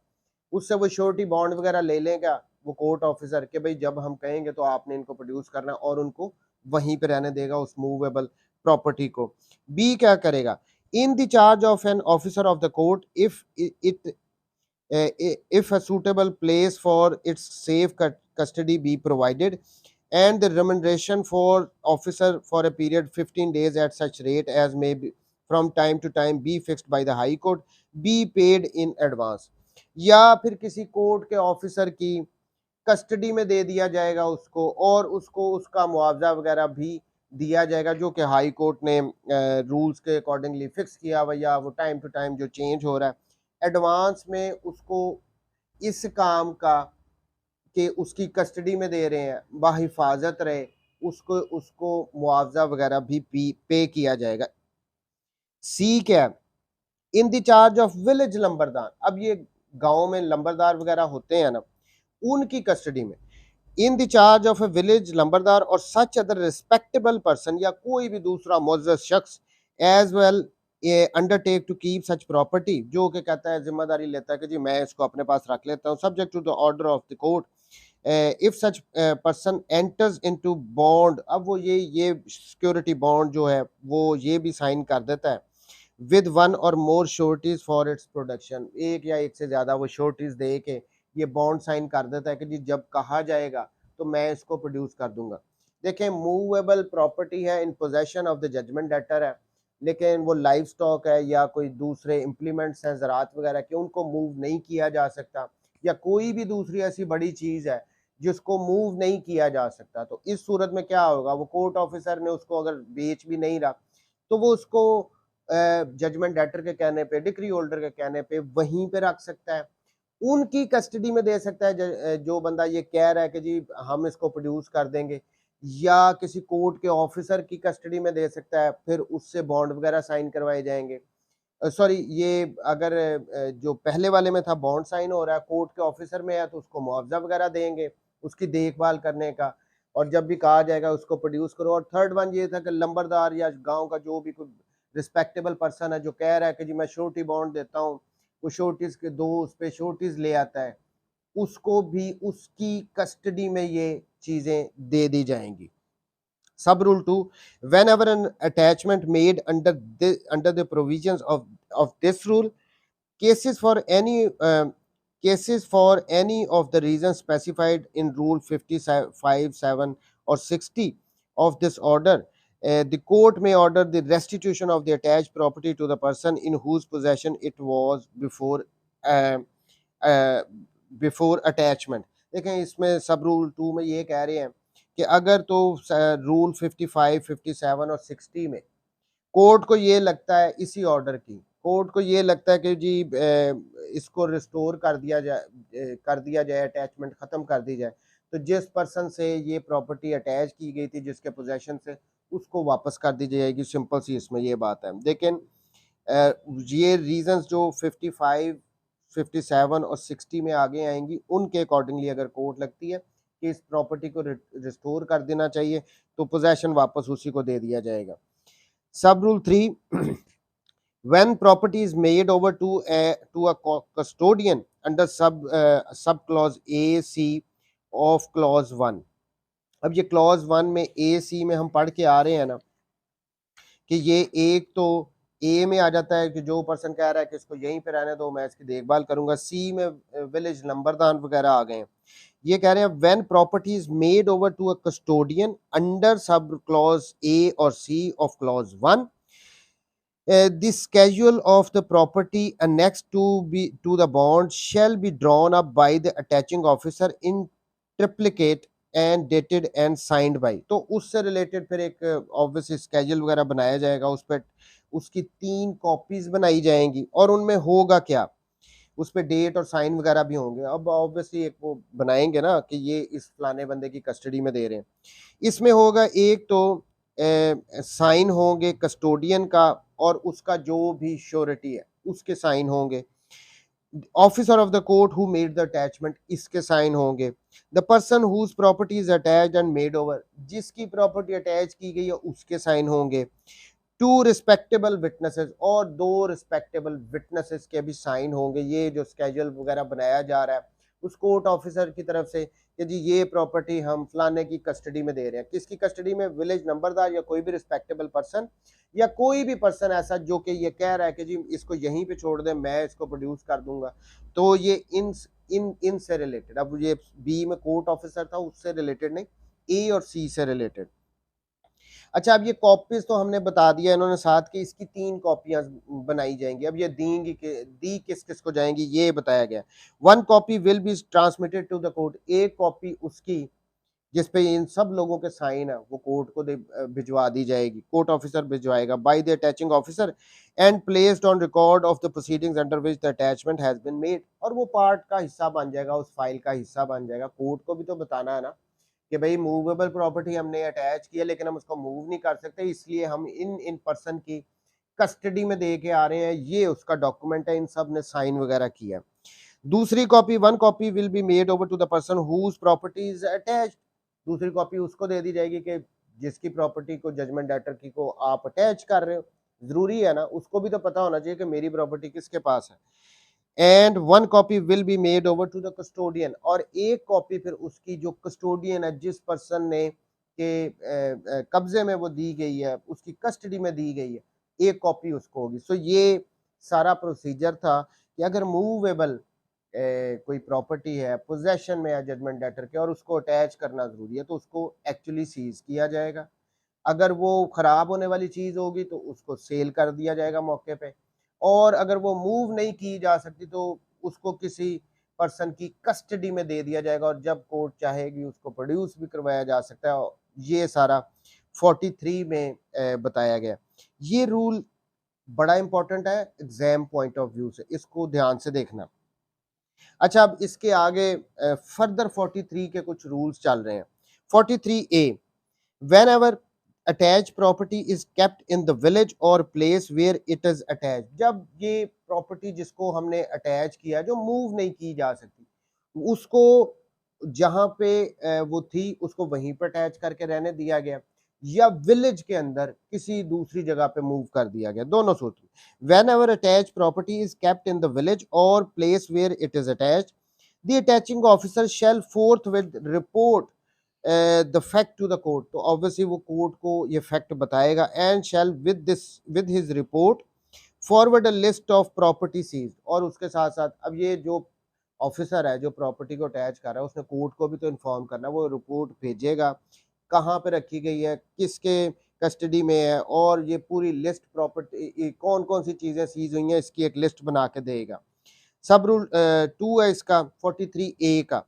उससे वो श्योरिटी बॉन्ड वगैरह ले लेगा वो कोर्ट ऑफिसर के, भाई जब हम कहेंगे तो आपने इनको प्रोड्यूस करना है, और उनको वहीं पे रहने देगा उस मूवेबल प्रॉपर्टी को। बी क्या करेगा, इन the charge of an officer of the court if it if a suitable place for its safe custody be provided, and the remuneration for officer for a period 15 days at such rate as may be from time to time be fixed by the high court be paid in advance। या फिर किसी कोर्ट के ऑफिसर की कस्टडी में दे दिया जाएगा उसको, और उसको उसका मुआवजा वगैरह भी दिया जाएगा जो कि हाई कोर्ट ने रूल्स के अकॉर्डिंगली फिक्स किया हुआ, या वो टाइम टू टाइम जो चेंज हो रहा है एडवांस में उसको इस काम का कि उसकी कस्टडी में दे रहे हैं बाहिफाजत रहे, उसको उसको मुआवजा वगैरह भी पे किया जाएगा। सी क्या, in the charge of village lambardar, अब ये गांव में लंबरदार वगैरह होते हैं ना, उनकी कस्टडी में, in the charge of a village lambardar or such other respectable person, या कोई भी दूसरा मुअज़्ज़ज़ शख्स as well undertake to keep such property, जो कि कहता है जिम्मेदारी लेता है कि जी मैं इसको अपने पास रख लेता हूँ, subject to the order of the court if such person enters into bond, अब वो ये सिक्योरिटी बॉन्ड जो है वो ये भी साइन कर देता है विद वन और मोर श्योरिटीज फॉर इट्स प्रोडक्शन, एक या एक से ज़्यादा वो श्योरिटीज दे के ये बॉन्ड साइन कर देता है कि जी जब कहा जाएगा तो मैं इसको प्रोड्यूस कर दूंगा। देखें, मूवेबल प्रॉपर्टी है, in possession of the judgment debtor है, लेकिन वो लाइफ स्टॉक है या कोई दूसरे इम्प्लीमेंट्स हैं ज़रात वगैरह के, उनको मूव नहीं किया जा सकता, या कोई भी दूसरी ऐसी बड़ी चीज़ है जिसको मूव नहीं किया जा सकता। तो इस सूरत में क्या होगा, वो कोर्ट ऑफिसर ने उसको अगर बेच भी नहीं रहा तो वो उसको जजमेंट डेटर के कहने पे, डिक्री होल्डर के कहने पे वहीं पे रख सकता है, उनकी कस्टडी में दे सकता है जो बंदा ये कह रहा है कि जी हम इसको प्रोड्यूस कर देंगे, या किसी कोर्ट के ऑफिसर की कस्टडी में दे सकता है, फिर उससे बॉन्ड वगैरह साइन करवाए जाएंगे। सॉरी, ये अगर जो पहले वाले में था बॉन्ड साइन हो रहा है, कोर्ट के ऑफिसर में है तो उसको मुआवजा वगैरह देंगे उसकी देखभाल करने का, और जब भी कहा जाएगा उसको प्रोड्यूस करो। और थर्ड वन ये था कि लंबरदार या गांव का जो भी कोई रिस्पेक्टेबल पर्सन है जो कह रहा है कि जी मैं श्योरिटी बॉन्ड देता हूँ, वो श्योरिटीज के दो उस पे श्योरिटीज ले आता है, उसको भी उसकी कस्टडी में ये चीजें दे दी जाएंगी। Sub rule 2, whenever an attachment made under the provisions of this rule, cases for any cases for any of the reasons specified in rule 55, 7 or 60 of this order, the court may order the restitution of the attached property to the person in whose possession it was uh, uh, before attachment। देखें, इसमें सब रूल 2 में ये कह रहे हैं कि अगर तो रूल 55, 57 और 60 में कोर्ट को ये लगता है, इसी ऑर्डर की कोर्ट को ये लगता है कि जी इसको रिस्टोर कर दिया जाए, अटैचमेंट ख़त्म कर दी जाए, तो जिस पर्सन से ये प्रॉपर्टी अटैच की गई थी जिसके पोजेशन से, उसको वापस कर दी जाएगी। सिंपल सी इसमें ये बात है। लेकिन ये रीजंस जो 55, 57 और 60 में आगे आएंगी, उनके अकॉर्डिंगली अगर कोर्ट लगती है कि इस प्रॉपर्टी को रिस्टोर कर देना चाहिए तो पोजेशन वापस उसी को दे दिया जाएगा। Sub rule 3, when property is made over to a custodian under sub clause A C of clause 1। अब ये clause 1 में A C में हम पढ़ के आ रहे हैं ना कि ये एक तो ए में आ जाता है कि जो पर्सन कह रहा है कि इसको यहीं पे रहने दो, मैं इसकी देखभाल करूंगा। सी में विलेज नंबरदार वगैरह आ गए हैं। ये कह रहे हैं when property is made over to a custodian under sub clause A और C of clause 1, the schedule of the property annexed to the bond shall be drawn up by the attaching officer in triplicate and dated and signed by। तो उससे रिलेटेड फिर एक ऑब्वियसली स्केड्यूल वगैरह बनाया जाएगा, उस पर उसकी 3 कॉपीज बनाई जाएंगी, और उनमें होगा क्या, उस पर डेट और साइन वगैरह भी होंगे। अब ऑब्वियसली एक वो बनाएंगे ना कि ये इस फलाने बंदे की कस्टडी में दे रहे हैं, इसमें होगा एक तो साइन होंगे कस्टोडियन का, और उसका जो भी श्योरिटी है उसके साइन होंगे। Officer of the court who made the attachment, इसके साइन होंगे। The person whose property is attached and made over, जिसकी प्रॉपर्टी अटैच की गई है उसके साइन होंगे। टू रिस्पेक्टेबल विटनेसेस, और दो रिस्पेक्टेबल विटनेसेस के भी साइन होंगे। ये जो स्केड्यूल वगैरह बनाया जा रहा है उस कोर्ट ऑफिसर की तरफ से कि जी ये प्रॉपर्टी हम फलाने की कस्टडी में दे रहे हैं। किसकी कस्टडी में? विलेज नंबरदार या कोई भी रिस्पेक्टेबल पर्सन, या कोई भी पर्सन ऐसा जो कि ये कह रहा है कि जी इसको यहीं पे छोड़ दें, मैं इसको प्रोड्यूस कर दूंगा। तो ये इन से रिलेटेड, अब ये बी में कोर्ट ऑफिसर था उससे रिलेटेड नहीं, ए और सी से रिलेटेड। अच्छा, अब ये कॉपीज तो हमने बता दिया इन्होंने साथ कि इसकी 3 कॉपियां बनाई जाएंगी। अब ये दी किस किस को जाएंगी ये बताया गया। 1 copy will be transmitted to the court, एक कॉपी उसकी जिस पे इन सब लोगों के साइन है वो कोर्ट को भिजवा दी जाएगी, कोर्ट ऑफिसर भिजवाएगा। By the attaching officer and placed on record of the proceedings under which the attachment has been made, और वो पार्ट का हिस्सा बन जाएगा, उस फाइल का हिस्सा बन जाएगा। कोर्ट को भी तो बताना है ना कि भाई मूवेबल प्रॉपर्टी हमने अटैच किया लेकिन हम उसको मूव नहीं कर सकते, इसलिए हम इन पर्सन की कस्टडी में दे के आ रहे हैं, ये उसका डॉक्यूमेंट है, इन सब ने साइन वगैरह किया। दूसरी copy, 1 copy will be made over to the person whose property is attached, दूसरी कॉपी उसको दे दी जाएगी कि जिसकी प्रॉपर्टी को जजमेंट डेटर की को आप अटैच कर रहे हो। जरूरी है ना, उसको भी तो पता होना चाहिए कि मेरी प्रॉपर्टी किसके पास है। And 1 copy will be made over to the custodian, और एक कॉपी फिर उसकी जो कस्टोडियन है, जिस पर्सन ने के कब्जे में वो दी गई है, उसकी कस्टडी में दी गई है, एक कॉपी उसको होगी। सो ये सारा प्रोसीजर था कि अगर मूवेबल कोई प्रॉपर्टी है, पोजेशन में है जजमेंट डेटर के और उसको अटैच करना जरूरी है तो उसको एक्चुअली सीज किया जाएगा। अगर वो खराब होने वाली चीज होगी तो उसको सेल कर दिया जाएगा मौके पे, और अगर वो मूव नहीं की जा सकती तो उसको किसी पर्सन की कस्टडी में दे दिया जाएगा, और जब कोर्ट चाहेगी उसको प्रोड्यूस भी करवाया जा सकता है। ये सारा 43 में बताया गया। ये रूल बड़ा इंपॉर्टेंट है एग्जाम पॉइंट ऑफ व्यू से, इसको ध्यान से देखना। अच्छा, अब इसके आगे फर्दर 43 के कुछ रूल्स चल रहे हैं। 43A, whenever attached property is kept in the village or place where it is attached, जब ये प्रॉपर्टी जिसको हमने अटैच किया जो मूव नहीं की जा सकती, उसको जहां पे वो थी उसको वहीं पर अटैच करके रहने दिया गया, या विलेज के अंदर किसी दूसरी जगह पे मूव कर दिया गया, दोनों सूत्र। whenever attached property is kept in the village or place where it is attached, the attaching officer shall forthwith report the fact to the court, तो ऑब्वियसली वो कोर्ट को ये फैक्ट बताएगा। And shall with his report forward a list of property seize, और उसके साथ साथ अब ये जो ऑफिसर है जो प्रॉपर्टी को अटैच कर रहा है उसने कोर्ट को भी तो इन्फॉर्म करना, वो रिपोर्ट भेजेगा कहाँ पे रखी गई है, किसके कस्टडी में है, और ये पूरी लिस्ट प्रॉपर्टी कौन कौन सी चीज़ें सीज हुई हैं इसकी एक लिस्ट बना के देगा। सब रूल 2 है इसका 43A का।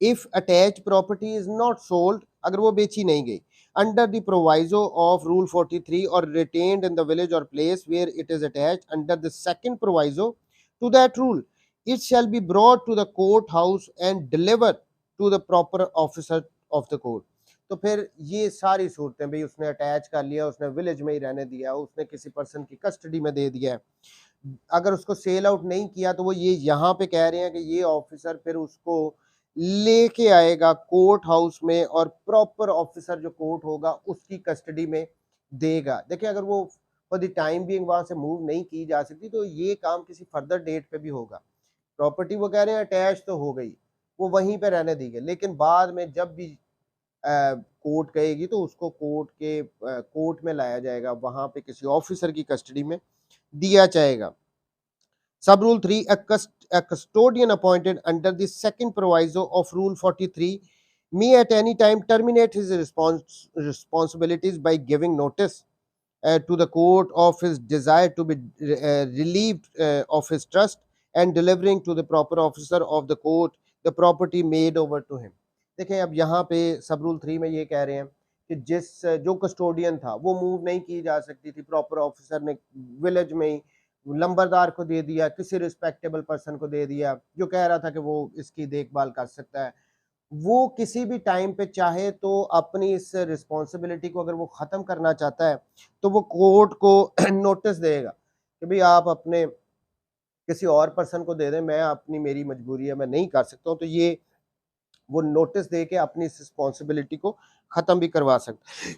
If attach property is not sold, अगर वो बेची नहीं गई, under the proviso of rule 43 और रिटेन्ड इन द विलेज और place where it is attached under the second proviso to that rule, it shall be brought to the court house and deliver to the proper officer of the court. तो फिर ये सारी सूरतें, भाई उसने अटैच कर लिया, उसने विलेज में ही रहने दिया, उसने किसी पर्सन की कस्टडी में दे दिया है, अगर उसको सेल आउट नहीं किया तो वो ये यहाँ पे कह रहे हैं कि ये ऑफिसर फिर उसको लेके आएगा कोर्ट हाउस में और प्रॉपर ऑफिसर जो कोर्ट होगा उसकी कस्टडी में देगा। देखिए, अगर वो फॉर द टाइम बीइंग वहां से मूव नहीं की जा सकती तो ये काम किसी फर्दर डेट पे भी होगा। प्रॉपर्टी वो कह रहे हैं अटैच तो हो गई, वो वहीं पे रहने दी गई, लेकिन बाद में जब भी कोर्ट कहेगी तो उसको कोर्ट में लाया जाएगा, वहां पे किसी ऑफिसर की कस्टडी में दिया जाएगा। Sub Rule 3, a custodian appointed under the second proviso of Rule 43 may at any time terminate his responsibilities by giving notice to the court of his desire to be relieved of his trust and delivering to the proper officer of the court the property made over to him। देखें, अब यहाँ पे सब रूल 3 में ये कह रहे हैं कि जो कस्टोडियन था वो मूव नहीं की जा सकती थी, प्रॉपर ऑफिसर ने विलेज में ही लंबरदार को दे दिया, किसी रिस्पेक्टेबल पर्सन को दे दिया जो कह रहा था कि वो इसकी देखभाल कर सकता है। वो किसी भी टाइम पे चाहे तो अपनी इस रिस्पॉन्सिबिलिटी को अगर वो ख़त्म करना चाहता है तो वो कोर्ट को नोटिस देगा कि भाई आप अपने किसी और पर्सन को दे दें, मैं अपनी मेरी मजबूरी है मैं नहीं कर सकता हूँ, तो ये वो नोटिस दे के अपनी इस रिस्पॉन्सिबिलिटी को ख़त्म भी करवा सकते।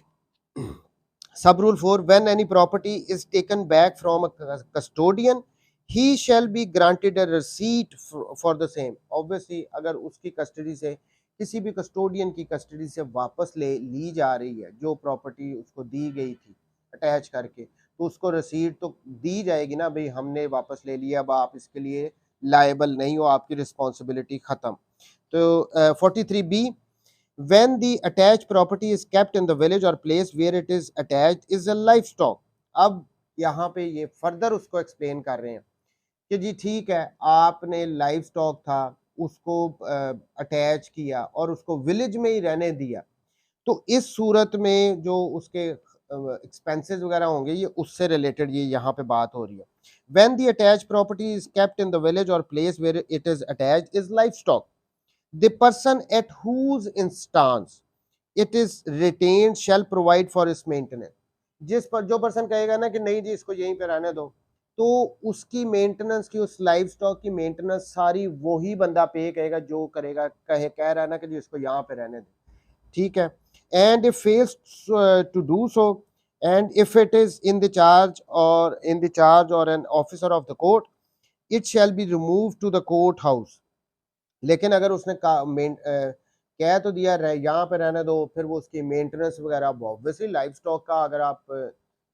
सब rule 4, when any property is taken back from a custodian he shall be granted a receipt for the same. Obviously अगर उसकी कस्टडी से किसी भी कस्टोडियन की कस्टडी से वापस ले ली जा रही है जो प्रॉपर्टी उसको दी गई थी अटैच करके, तो उसको रसीद तो दी जाएगी ना, भाई हमने वापस ले लिया, अब आप इसके लिए लायबल नहीं हो, आपकी रिस्पॉन्सिबिलिटी ख़त्म। तो 43B, when the attached property is kept in the village or place where it is attached is a livestock। अब यहाँ पे ये फर्दर उसको एक्सप्लेन कर रहे हैं कि जी ठीक है, आपने लाइव स्टॉक था उसको अटैच किया और उसको विलेज में ही रहने दिया, तो इस सूरत में जो उसके एक्सपेंसेस वगैरह होंगे ये उससे रिलेटेड ये यहाँ पे बात हो रही है। When the attached property is kept in the village और place where it is attached is livestock, the person at whose instance it is retained shall provide for its maintenance. जिस पर जो पर्सन कहेगा ना कि नहीं जी इसको यहीं पे रहने दो, तो उसकी मेंटेनेंस की, उस लाइव स्टॉक की मेंटेनेंस सारी वही बंदा पे करेगा जो करेगा, कह रहा है ना कि जी इसको यहाँ पे रहने दो, ठीक है। And if fails to do so and if it is in the charge or an officer of the court it shall be remove to the court house. लेकिन अगर उसने कह तो दिया यहाँ पे रहने दो, फिर वो उसकी मेंटेनेंस वगैरह, ऑब्वियसली लाइव स्टॉक का अगर आप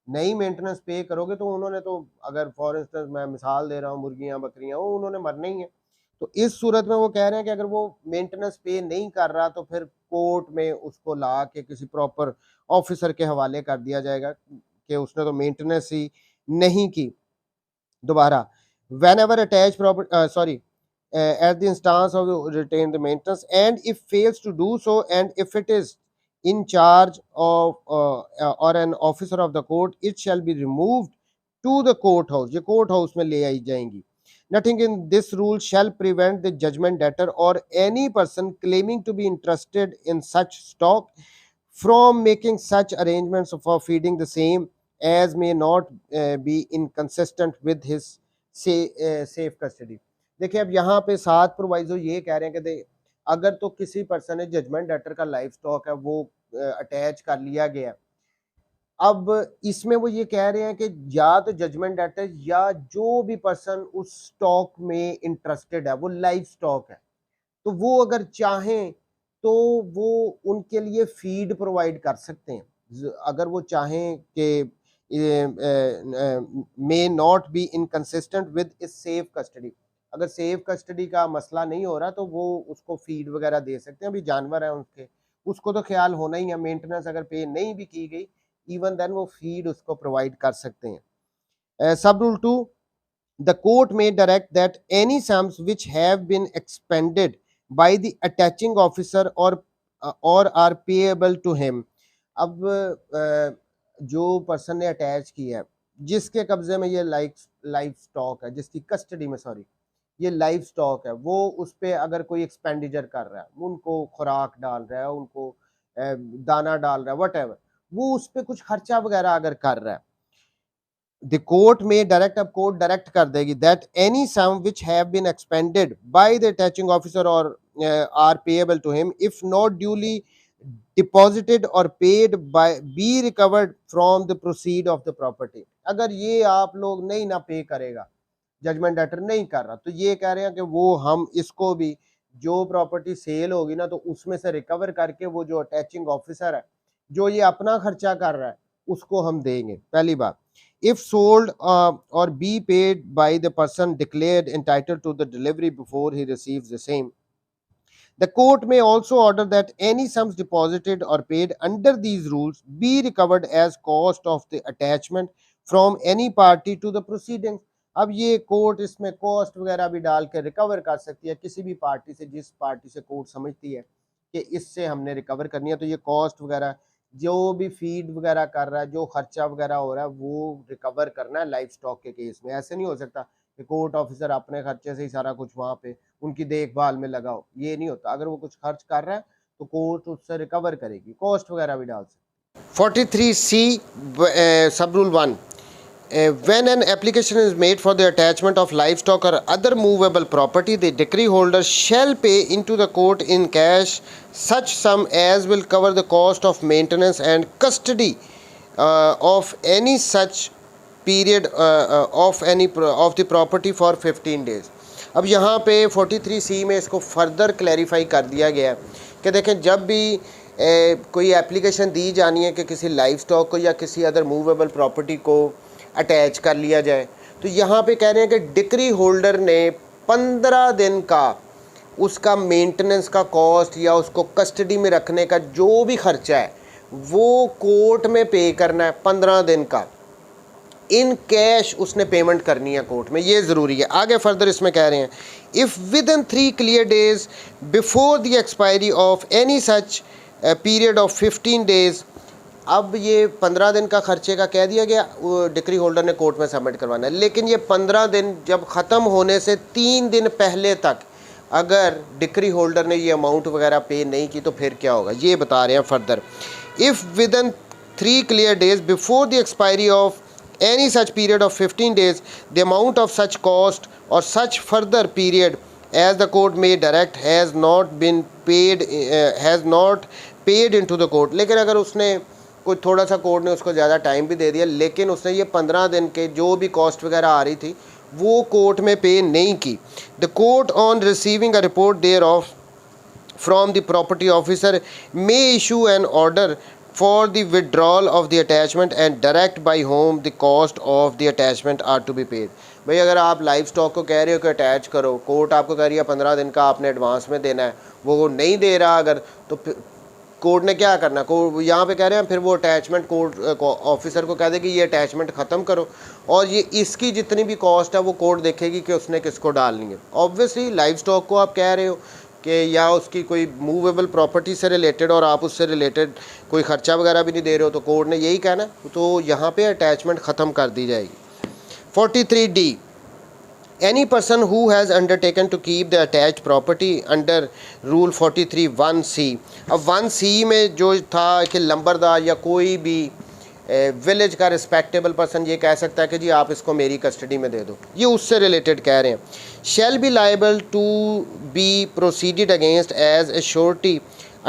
नई मेंटेनेंस पे करोगे तो उन्होंने तो, अगर फॉर इंस्टेंस मैं मिसाल दे रहा हूँ मुर्गियाँ बकरियाँ, वो उन्होंने मरना ही है। तो इस सूरत में वो कह रहे हैं कि अगर वो मेंटेनेंस पे नहीं कर रहा तो फिर कोर्ट में उसको ला के किसी प्रॉपर ऑफिसर के हवाले कर दिया जाएगा कि उसने तो मेंटेनेंस ही नहीं की। दोबारा, whenever attached property at the instance of retain the maintenance and if fails to do so and if it is in charge of or an officer of the court it shall be removed to the courthouse। ये कोर्ट हाउस में ले आई जाएंगी। Nothing in this rule shall prevent the judgment debtor or any person claiming to be interested in such stock from making such arrangements for feeding the same as may not be inconsistent with his safe custody। देखिए अब यहाँ पे सात प्रोवाइजो ये कह रहे हैं कि अगर तो किसी पर्सन ने जजमेंट डेटर का लाइफ स्टॉक है वो अटैच कर लिया गया, अब इसमें वो ये कह रहे हैं कि या तो जजमेंट डेटर या जो भी पर्सन उस स्टॉक में इंटरेस्टेड है, वो लाइफ स्टॉक है, तो वो अगर चाहें तो वो उनके लिए फीड प्रोवाइड कर सकते हैं। अगर वो चाहें कि may not be inconsistent with इस सेफ कस्टडी, अगर सेफ कस्टडी का मसला नहीं हो रहा तो वो उसको फीड वगैरह दे सकते हैं। अभी जानवर है उसके, उसको तो ख्याल होना ही है, मेंटेनेंस अगर पे नहीं भी की गई इवन देन वो फीड उसको प्रोवाइड कर सकते हैं। सब rule 2, the court may direct that any sums which have been expended by the attaching officer or are payable to him। अब जो पर्सन ने अटैच किया है, जिसके कब्जे में ये लाइफ स्टॉक है, जिसकी कस्टडी में सॉरी ये लाइफ स्टॉक है, वो उस पर अगर कोई एक्सपेंडिचर कर रहा है, उनको खुराक डाल रहा है, उनको दाना डाल रहा है, वट वो उस पर कुछ खर्चा वगैरह अगर कर रहा है, the court may direct, अब कोर्ट डायरेक्ट कर देगी that any sum which have been expended by the attaching officer or are payable to him if not duly deposited or paid by be recovered from the proceed of the property। अगर ये आप लोग नहीं ना पे करेगा, जजमेंट डेटर नहीं कर रहा, तो ये कह रहे हैं कि वो हम इसको भी जो प्रॉपर्टी सेल होगी ना तो उसमें से रिकवर करके वो जो अटैचिंग ऑफिसर है जो ये अपना खर्चा कर रहा है उसको हम देंगे। पहली बात, if sold or be paid by the person declared entitled to the delivery before he receives the same। The court may also order that any sums deposited or paid under these rules be recovered as cost of the attachment from any party to the proceedings। अब ये कोर्ट इसमें कॉस्ट वगैरह भी डाल के रिकवर कर सकती है किसी भी पार्टी से, जिस पार्टी से कोर्ट समझती है कि इससे हमने रिकवर करनी है, तो ये कॉस्ट वगैरह जो भी फीड वगैरह कर रहा है, जो खर्चा वगैरह हो रहा है वो रिकवर करना है लाइफ स्टॉक के केस में। ऐसे नहीं हो सकता कि कोर्ट ऑफिसर अपने खर्चे से ही सारा कुछ वहाँ पे उनकी देखभाल में लगाओ, ये नहीं होता। अगर वो कुछ खर्च कर रहा है तो कोर्ट उससे रिकवर करेगी, कॉस्ट वगैरह भी डाल सकती है। 43C सब rule 1, when an application is made for the attachment of livestock or other movable property, the decree holder shall pay into the court in cash such sum as will cover the cost of maintenance and custody of any such period of the property for 15 days. अब यहाँ पे 43C में इसको फर्दर क्लैरिफाई कर दिया गया है कि देखें, जब भी कोई एप्लीकेशन दी जानी है कि किसी लाइव स्टॉक को या किसी अदर मूवेबल प्रॉपर्टी को अटैच कर लिया जाए, तो यहाँ पे कह रहे हैं कि डिक्री होल्डर ने 15 दिन का उसका मेंटेनेंस का कॉस्ट या उसको कस्टडी में रखने का जो भी खर्चा है वो कोर्ट में पे करना है। 15 दिन का इन कैश उसने पेमेंट करनी है कोर्ट में, ये ज़रूरी है। आगे फर्दर इसमें कह रहे हैं, if with in 3 clear days before the expiry of any such period of 15 days. अब ये 15 दिन का खर्चे का कह दिया गया, वो डिक्री होल्डर ने कोर्ट में सबमिट करवाना है, लेकिन ये 15 दिन जब ख़त्म होने से 3 दिन पहले तक अगर डिक्री होल्डर ने ये अमाउंट वगैरह पे नहीं की तो फिर क्या होगा, ये बता रहे हैं further. If with in 3 clear days before the expiry of any such period of 15 days the amount of such cost or such further period as the court may direct has not paid into the court। लेकिन अगर उसने कोई थोड़ा सा कोर्ट ने उसको ज़्यादा टाइम भी दे दिया, लेकिन उसने ये 15 दिन के जो भी कॉस्ट वगैरह आ रही थी वो कोर्ट में पे नहीं की, the court on receiving a report thereof from the property officer may issue an order for the withdrawal of the attachment and direct by whom the cost of the attachment are to be paid। भाई अगर आप लाइव स्टॉक को कह रहे हो कि अटैच करो, कोर्ट आपको कह रही है 15 दिन का आपने एडवांस में देना है, वो नहीं दे रहा अगर, तो फिर कोर्ट ने क्या करना, कोर्ट यहाँ पे कह रहे हैं फिर वो अटैचमेंट कोर्ट ऑफिसर को कह दे कि ये अटैचमेंट ख़त्म करो, और ये इसकी जितनी भी कॉस्ट है वो कोर्ट देखेगी कि उसने किसको डालनी है। ऑब्वियसली लाइव स्टॉक को आप कह रहे हो कि या उसकी कोई मूवेबल प्रॉपर्टी से रिलेटेड और आप उससे रिलेटेड कोई ख़र्चा वगैरह भी नहीं दे रहे हो, तो कोर्ट ने यही कहना, तो यहाँ पे अटैचमेंट ख़त्म कर दी जाएगी। 43D, any person who has undertaken to keep the attached property under rule 43(1)(c। अब 1C में जो था कि लंबरदार या कोई भी विलेज का रिस्पेक्टेबल पर्सन ये कह सकता है कि जी आप इसको मेरी कस्टडी में दे दो, ये उससे रिलेटेड कह रहे हैं। Shall be liable to be proceeded against as a surety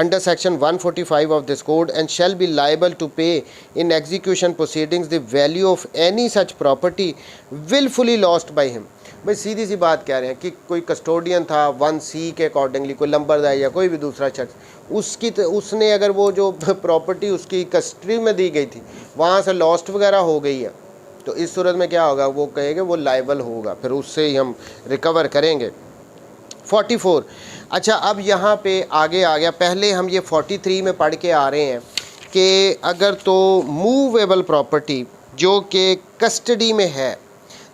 under section 145 of this code and shall be liable to pay in execution proceedings the value of any such property willfully lost by him। भाई सीधी सी बात कह रहे हैं कि कोई कस्टोडियन था 1C के अकॉर्डिंगली, कोई लंबरदार या कोई भी दूसरा शख्स, उसने अगर वो जो प्रॉपर्टी उसकी कस्टडी में दी गई थी वहाँ से लॉस्ट वगैरह हो गई है, तो इस सूरत में क्या होगा, वो कहेंगे वो लाइबल होगा, फिर उससे ही हम रिकवर करेंगे। 44, अच्छा अब यहाँ पे आगे आ गया, पहले हम ये 43 में पढ़ के आ रहे हैं कि अगर तो मूवेबल प्रॉपर्टी जो कि कस्टडी में है,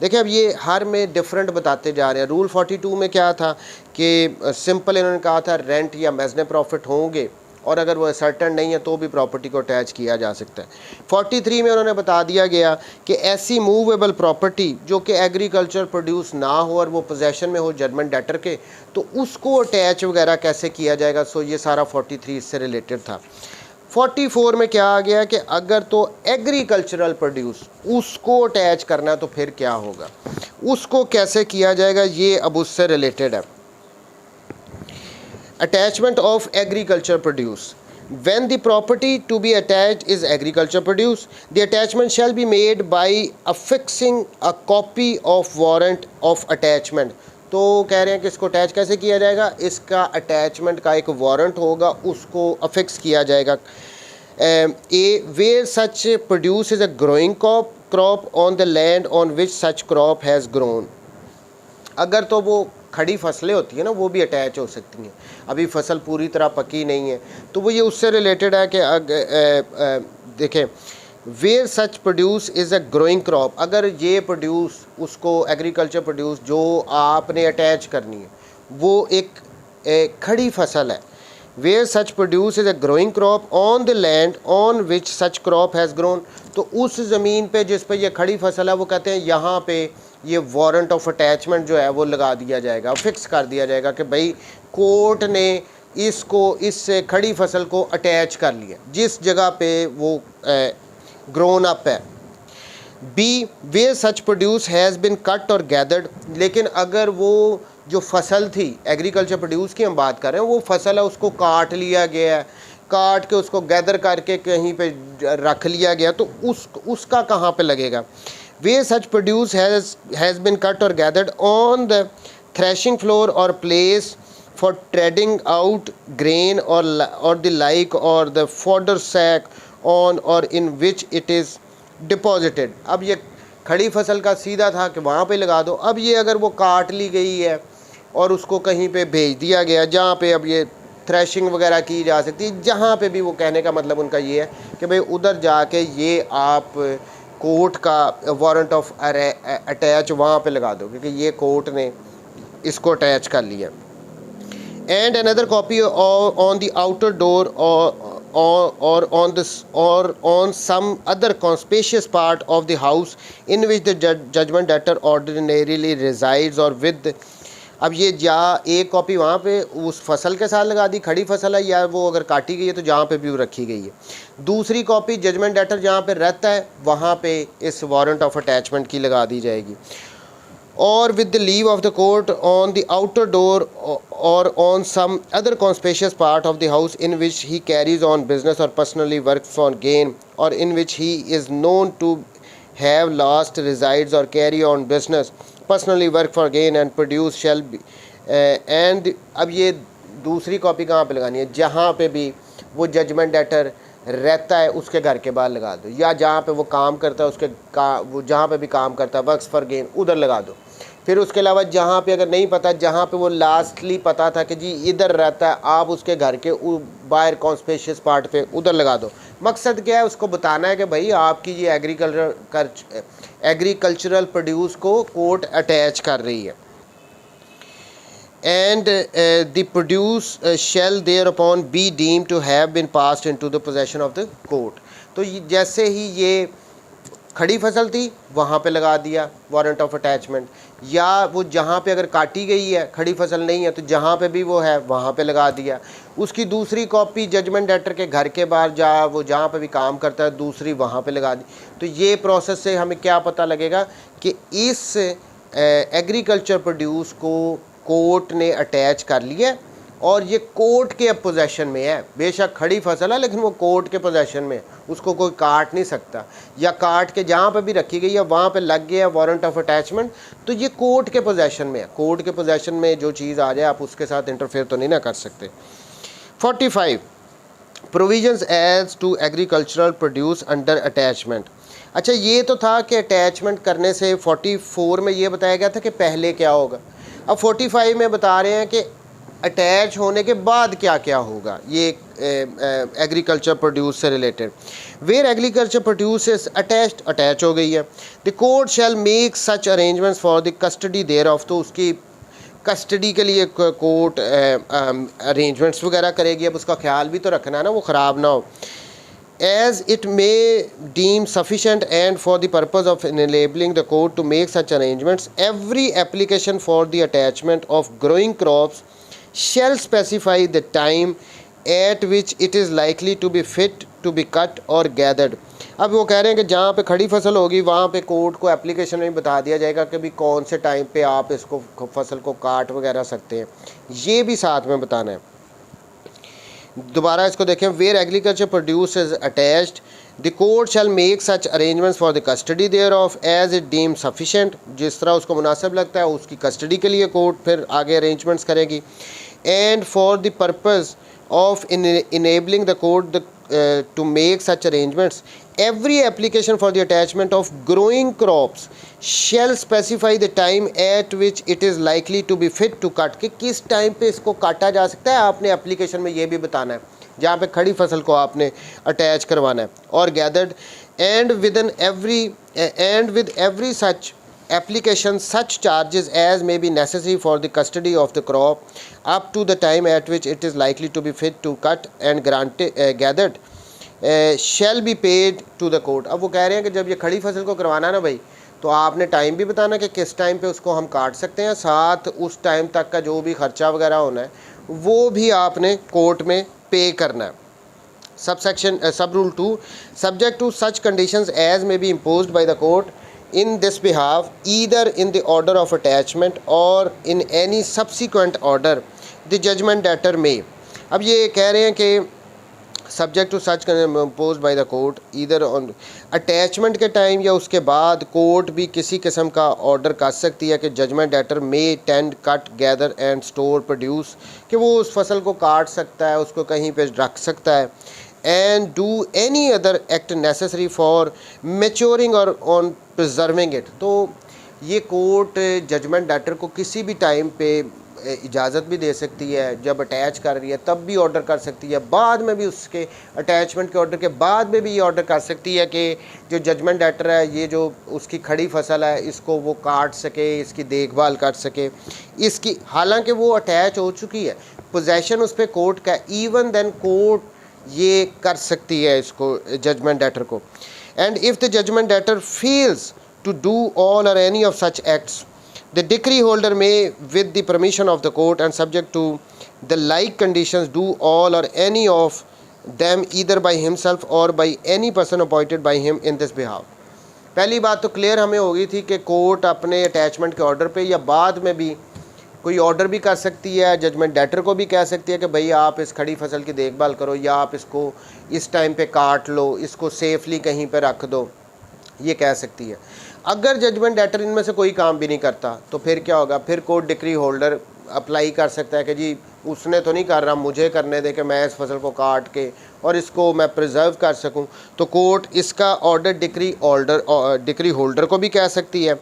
देखिए अब ये हर में डिफरेंट बताते जा रहे हैं। रूल 42 में क्या था कि सिंपल इन्होंने कहा था रेंट या मेजने प्रॉफिट होंगे, और अगर वो सर्टन नहीं है तो भी प्रॉपर्टी को अटैच किया जा सकता है। 43 में उन्होंने बता दिया गया कि ऐसी मूवेबल प्रॉपर्टी जो कि एग्रीकल्चर प्रोड्यूस ना हो और वो पोजेशन में हो जजमेंट डेटर के, तो उसको अटैच वगैरह कैसे किया जाएगा। सो ये सारा 43 इससे रिलेटेड था। 44 में क्या आ गया कि अगर तो एग्रीकल्चरल प्रोड्यूस उसको अटैच करना है तो फिर क्या होगा, उसको कैसे किया जाएगा, ये अब उससे रिलेटेड है। Attachment of agriculture produce, when the property to be attached is agriculture produce, the attachment shall be made by affixing a copy of warrant of attachment। तो कह रहे हैं कि इसको अटैच कैसे किया जाएगा, इसका अटैचमेंट का एक वारंट होगा, उसको अफिक्स किया जाएगा। where such produce is a growing crop on the land on which such crop has grown। अगर तो वो खड़ी फसलें होती है ना, वो भी अटैच हो सकती हैं, अभी फसल पूरी तरह पकी नहीं है, तो वो ये उससे रिलेटेड है कि देखें where such produce is a growing crop, अगर ये प्रोड्यूस उसको एग्रीकल्चर प्रोड्यूस जो आपने अटैच करनी है वो एक खड़ी फसल है। Where such produce is a growing crop on the land on which such crop has grown, तो उस ज़मीन पे जिस पे ये खड़ी फसल है वो कहते हैं यहाँ पे ये वारंट ऑफ अटैचमेंट जो है वो लगा दिया जाएगा, फिक्स कर दिया जाएगा कि भाई कोर्ट ने इसको इससे खड़ी फसल को अटैच कर लिया जिस जगह पे वो ग्रोन अप है। Be way such produce has been cut or gathered, लेकिन अगर वो जो फसल थी एग्रीकल्चर प्रोड्यूस की हम बात कर रहे हैं, वो फसल है उसको काट लिया गया है, काट के उसको गैदर करके कहीं पे रख लिया गया, तो उसका कहाँ पे लगेगा। वे such produce has been cut or gathered on the threshing floor और place for treading out grain or the like or the fodder sack on or in which it is deposited। अब ये खड़ी फसल का सीधा था कि वहाँ पे लगा दो, अब ये अगर वो काट ली गई है और उसको कहीं पे भेज दिया गया जहाँ पे अब ये थ्रेशिंग वगैरह की जा सकती है, जहाँ पे भी, वो कहने का मतलब उनका ये है कि भाई उधर जाके ये आप कोर्ट का वारंट ऑफ अटैच वहाँ पे लगा दो, क्योंकि ये कोर्ट ने इसको अटैच कर लिया। And another copy on the outer door or on this or on some other conspicuous part of the house in which the judgment debtor ordinarily resides or with। अब ये जा एक कॉपी वहाँ पे उस फसल के साथ लगा दी, खड़ी फसल है या वो अगर काटी गई है तो जहाँ पे भी वो रखी गई है। दूसरी कॉपी जजमेंट डेटर जहाँ पे रहता है वहाँ पे इस वारंट ऑफ अटैचमेंट की लगा दी जाएगी। or with the leave of the court on the outer door or on some other conspicuous part of the house in which he carries on business or personally works for gain or in which he is known to have last resides or carry on business personally work for gain and produce shall be and। अब ये दूसरी कॉपी कहाँ पे लगानी है, जहाँ पे भी वो जजमेंट डेटर रहता है उसके घर के बाहर लगा दो, या जहाँ पे वो काम करता है उसके वो जहाँ पे भी काम करता है वर्क्स फॉर गेन उधर लगा दो। फिर उसके अलावा जहाँ पे अगर नहीं पता, जहाँ पे वो लास्टली पता था कि जी इधर रहता है, आप उसके घर के बाहर कॉन्स्पेशियस पार्ट पे उधर लगा दो। मकसद क्या है, उसको बताना है कि भाई आपकी ये एग्रीकल्चरल प्रोड्यूस को कोर्ट अटैच कर रही है। And the produce shall thereupon be deemed to have been passed into the possession of the court। तो जैसे ही ये खड़ी फसल थी वहाँ पे लगा दिया वारंट ऑफ अटैचमेंट, या वो जहाँ पे अगर काटी गई है खड़ी फसल नहीं है तो जहाँ पे भी वो है वहाँ पे लगा दिया। उसकी दूसरी कॉपी जजमेंट डेटर के घर के बाहर वो जहाँ पे भी काम करता है दूसरी वहाँ पे लगा दी। तो ये प्रोसेस से हमें क्या पता लगेगा कि इस एग्रीकल्चर प्रोड्यूस को कोर्ट ने अटैच कर लिया और ये कोर्ट के पोजेशन में है। बेशक खड़ी फसल है लेकिन वो कोर्ट के पोजेशन में है, उसको कोई काट नहीं सकता, या काट के जहाँ पे भी रखी गई है वहाँ पे लग गया वारंट ऑफ अटैचमेंट, तो ये कोर्ट के पोजेशन में है। कोर्ट के पोजेशन में जो चीज़ आ जाए आप उसके साथ इंटरफेयर तो नहीं ना कर सकते। 45 provisions as to agricultural produce under attachment. अच्छा, ये तो था कि अटैचमेंट करने से 44 में ये बताया गया था कि पहले क्या होगा। अब 45 में बता रहे हैं कि अटैच होने के बाद क्या क्या होगा, ये एग्रीकल्चर प्रोड्यूस से related. Where agriculture produce is attach हो गई है, the court shall make such arrangements for the custody thereof, तो उसकी कस्टडी के लिए कोर्ट अरेंजमेंट्स वगैरह करेगी। अब उसका ख्याल भी तो रखना है ना, वो ख़राब ना हो। as it may deem sufficient and for the purpose of enabling the court to make such arrangements, every application for the attachment of growing crops shall specify the time at which it is likely to be fit to be cut or gathered। अब वो कह रहे हैं कि जहाँ पे खड़ी फसल होगी वहाँ पे कोर्ट को एप्लीकेशन में बता दिया जाएगा कि भी कौन से टाइम पे आप इसको फसल को काट वगैरह सकते हैं, ये भी साथ में बताना है। दोबारा इसको देखें, where agriculture produce is attached the court shall make such arrangements for the custody thereof as it deem sufficient, जिस तरह उसको मुनासिब लगता है उसकी कस्टडी के लिए कोर्ट फिर आगे अरेंजमेंट्स करेगी। And for the purpose of enabling the court to make such arrangements, every application for the attachment of growing crops shall specify the time at which it is likely to be fit to cut, कि किस टाइम पे इसको काटा जा सकता है। आपने एप्लीकेशन में ये भी बताना है जहाँ पे खड़ी फसल को आपने अटैच करवाना है। और gathered and with every such application such charges as may be necessary for the custody of the crop up to the time at which it is likely to be fit to cut and gathered shall be paid to the court। अब वो कह रहे हैं कि जब ये खड़ी फसल को करवाना ना भाई, तो आपने टाइम भी बताना कि किस टाइम पे उसको हम काट सकते हैं, साथ उस टाइम तक का जो भी खर्चा वगैरह होना है वो भी आपने कोर्ट में पे करना है। Subsection sub rule 2, subject to such conditions as may be imposed by the court in this behalf, either in the order of attachment or in any subsequent order, the judgment debtor may. अब ये कह रहे हैं कि subject to such impose by the court either on attachment के टाइम या उसके बाद कोर्ट भी किसी किस्म का ऑर्डर कर सकती है कि judgment debtor may tend cut gather and store produce, कि वो उस फसल को काट सकता है, उसको कहीं पे रख सकता है, and do any other act necessary for maturing और ऑन प्रिजर्विंग इट। तो ये कोर्ट जजमेंट डेटर को किसी भी टाइम पे इजाज़त भी दे सकती है, जब अटैच कर रही है तब भी ऑर्डर कर सकती है, बाद में भी उसके अटैचमेंट के ऑर्डर के बाद में भी ये ऑर्डर कर सकती है कि जो जजमेंट डेटर है ये जो उसकी खड़ी फसल है इसको वो काट सके, इसकी देखभाल कर सके, इसकी हालांकि वो अटैच हो चुकी है, पोजेशन उस पर कोर्ट का, इवन देन कोर्ट ये कर सकती है इसको जजमेंट डेटर को। And if the judgment debtor fails to do all or any of such acts, the decree holder may, with the permission of the court and subject to the like conditions, do all or any of them either by himself or by any person appointed by him in this behalf। पहली बात तो क्लियर हमें हो गई थी कि कोर्ट अपने अटैचमेंट के ऑर्डर पे या बाद में भी कोई ऑर्डर भी कर सकती है, जजमेंट डेटर को भी कह सकती है कि भाई आप इस खड़ी फसल की देखभाल करो या आप इसको इस टाइम पे काट लो, इसको सेफली कहीं पे रख दो, ये कह सकती है। अगर जजमेंट डेटर इनमें से कोई काम भी नहीं करता तो फिर क्या होगा, फिर कोर्ट डिक्री होल्डर अप्लाई कर सकता है कि जी उसने तो नहीं कर रहा, मुझे करने दे कि मैं इस फसल को काट के और इसको मैं प्रिजर्व कर सकूं, तो कोर्ट इसका ऑर्डर डिक्री होल्डर को भी कह सकती है।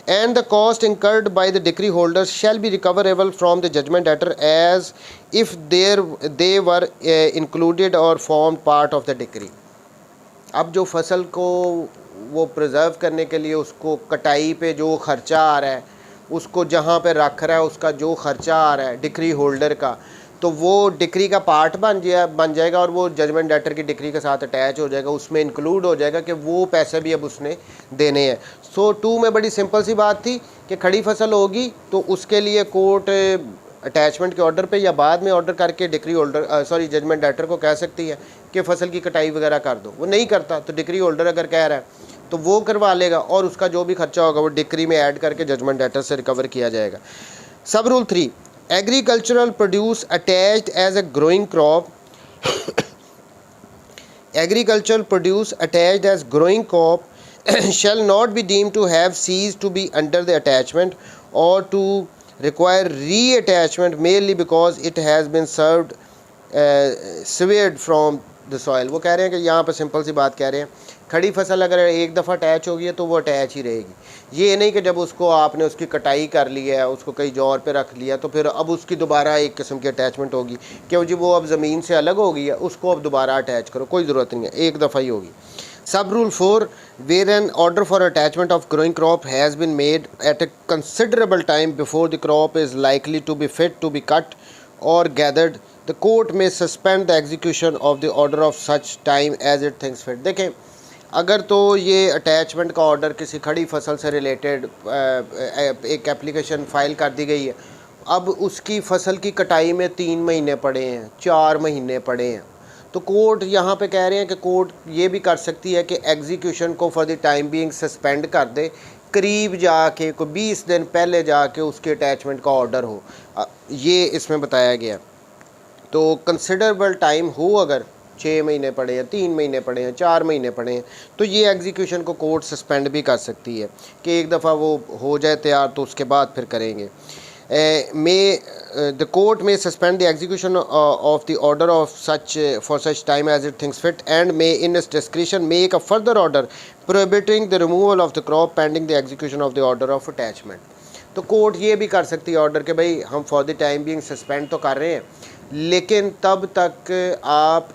And the cost incurred by the decree holder shall be recoverable from the judgment debtor as if they were included or form part of the decree. अब जो फसल को वो प्रिजर्व करने के लिए उसको कटाई पे जो ख़र्चा आ रहा है, उसको जहाँ पे रख रहा है उसका जो ख़र्चा आ रहा है डिक्री होल्डर का, तो वो डिक्री का पार्ट बन जाएगा और वो जजमेंट डेटर की डिक्री के साथ अटैच हो जाएगा, उसमें इंक्लूड हो जाएगा कि वो पैसे भी अब उसने देने हैं। सो 2 में बड़ी सिंपल सी बात थी कि खड़ी फसल होगी तो उसके लिए कोर्ट अटैचमेंट के ऑर्डर पे या बाद में ऑर्डर करके डिक्री होल्डर जजमेंट डेटर को कह सकती है कि फसल की कटाई वगैरह कर दो। वो नहीं करता तो डिक्री होल्डर अगर कह रहा है तो वो करवा लेगा और उसका जो भी खर्चा होगा वो डिक्री में ऐड करके जजमेंट डेटर से रिकवर किया जाएगा। Sub rule 3, agricultural produce attached as a growing crop agricultural produce attached as growing crop shall not be deemed to have ceased to be under the attachment or to require reattachment merely because it has been severed from the soil। वो कह रहे हैं कि यहाँ पर सिंपल सी बात कह रहे हैं, खड़ी फसल अगर एक दफ़ा अटैच होगी है तो वो अटैच ही रहेगी। ये नहीं कि जब उसको आपने उसकी कटाई कर ली है, उसको कहीं जौर पे रख लिया तो फिर अब उसकी दोबारा एक किस्म की अटैचमेंट होगी क्यों जी वो अब ज़मीन से अलग हो गई है, उसको अब दोबारा अटैच करो, कोई ज़रूरत नहीं है, एक दफ़ा ही होगी। Sub rule 4, where an order for attachment of growing crop has been made at a considerable time before the crop is likely to be fit to be cut or gathered, the court may suspend the execution of the order of such time as it thinks fit. देखें, अगर तो ये अटैचमेंट का ऑर्डर किसी खड़ी फसल से रिलेटेड एक एप्लीकेशन फ़ाइल कर दी गई है, अब उसकी फसल की कटाई में 3 महीने पड़े हैं, 4 महीने पड़े हैं, तो कोर्ट यहाँ पे कह रहे हैं कि कोर्ट ये भी कर सकती है कि एग्जीक्यूशन को for the time being suspend कर दे, करीब जाके कोई 20 दिन पहले जाके उसके अटैचमेंट का ऑर्डर हो, ये इसमें बताया गया। तो कंसिडरेबल टाइम हो, अगर 6 महीने पड़े हैं, 3 महीने पड़े हैं, 4 महीने पड़े हैं, तो ये एग्जीक्यूशन को कोर्ट सस्पेंड भी कर सकती है कि एक दफ़ा वो हो जाए तैयार तो उसके बाद फिर करेंगे। the court may suspend the execution of the order of such for such time as it thinks fit and may in its discretion make a further order prohibiting the removal of the crop pending the execution of the order of attachment। तो कोर्ट ये भी कर सकती है ऑर्डर के भाई हम for the time being suspend तो कर रहे हैं लेकिन तब तक आप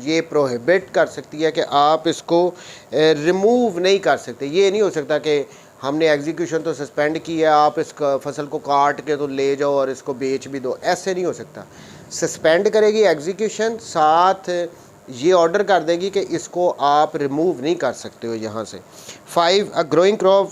ये प्रोहिबिट कर सकती है कि आप इसको रिमूव नहीं कर सकते। ये नहीं हो सकता कि हमने एग्जीक्यूशन तो सस्पेंड किया है, आप इस फसल को काट के तो ले जाओ और इसको बेच भी दो, ऐसे नहीं हो सकता। सस्पेंड करेगी एग्जीक्यूशन, साथ ये ऑर्डर कर देगी कि इसको आप रिमूव नहीं कर सकते हो यहाँ से। 5, अ growing crop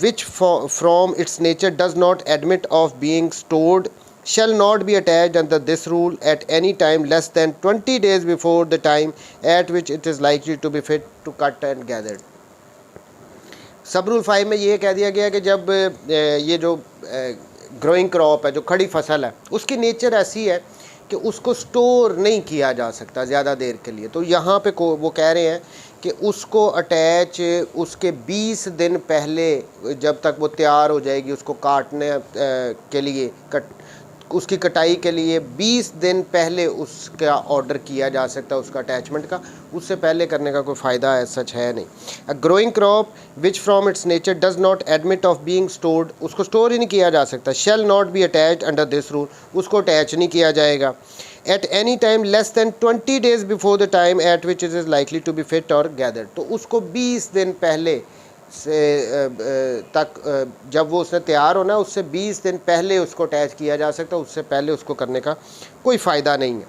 which from its nature does not admit of being stored shall not be attached under this rule at any time less than 20 days before the time at which it is likely to be fit to cut and gathered. सब रूल 5 में ये कह दिया गया कि जब ये जो ग्रोइंग क्रॉप है, जो खड़ी फसल है, उसकी नेचर ऐसी है कि उसको स्टोर नहीं किया जा सकता ज़्यादा देर के लिए, तो यहाँ पे वो कह रहे हैं कि उसको अटैच उसके 20 दिन पहले, जब तक वो तैयार हो जाएगी उसको काटने के लिए, उसकी कटाई के लिए 20 दिन पहले उसका ऑर्डर किया जा सकता है उसका अटैचमेंट का, उससे पहले करने का कोई फ़ायदा है सच है नहीं। A growing crop which from its nature does not admit of being stored, उसको स्टोर ही नहीं किया जा सकता। Shall not be attach under this rule, उसको अटैच नहीं किया जाएगा। At any time less than 20 days before the time at which it is likely to be fit or gathered, तो उसको 20 दिन पहले से तक, जब वो उसने तैयार होना उससे 20 दिन पहले उसको अटैच किया जा सकता है, उससे पहले उसको करने का कोई फ़ायदा नहीं है।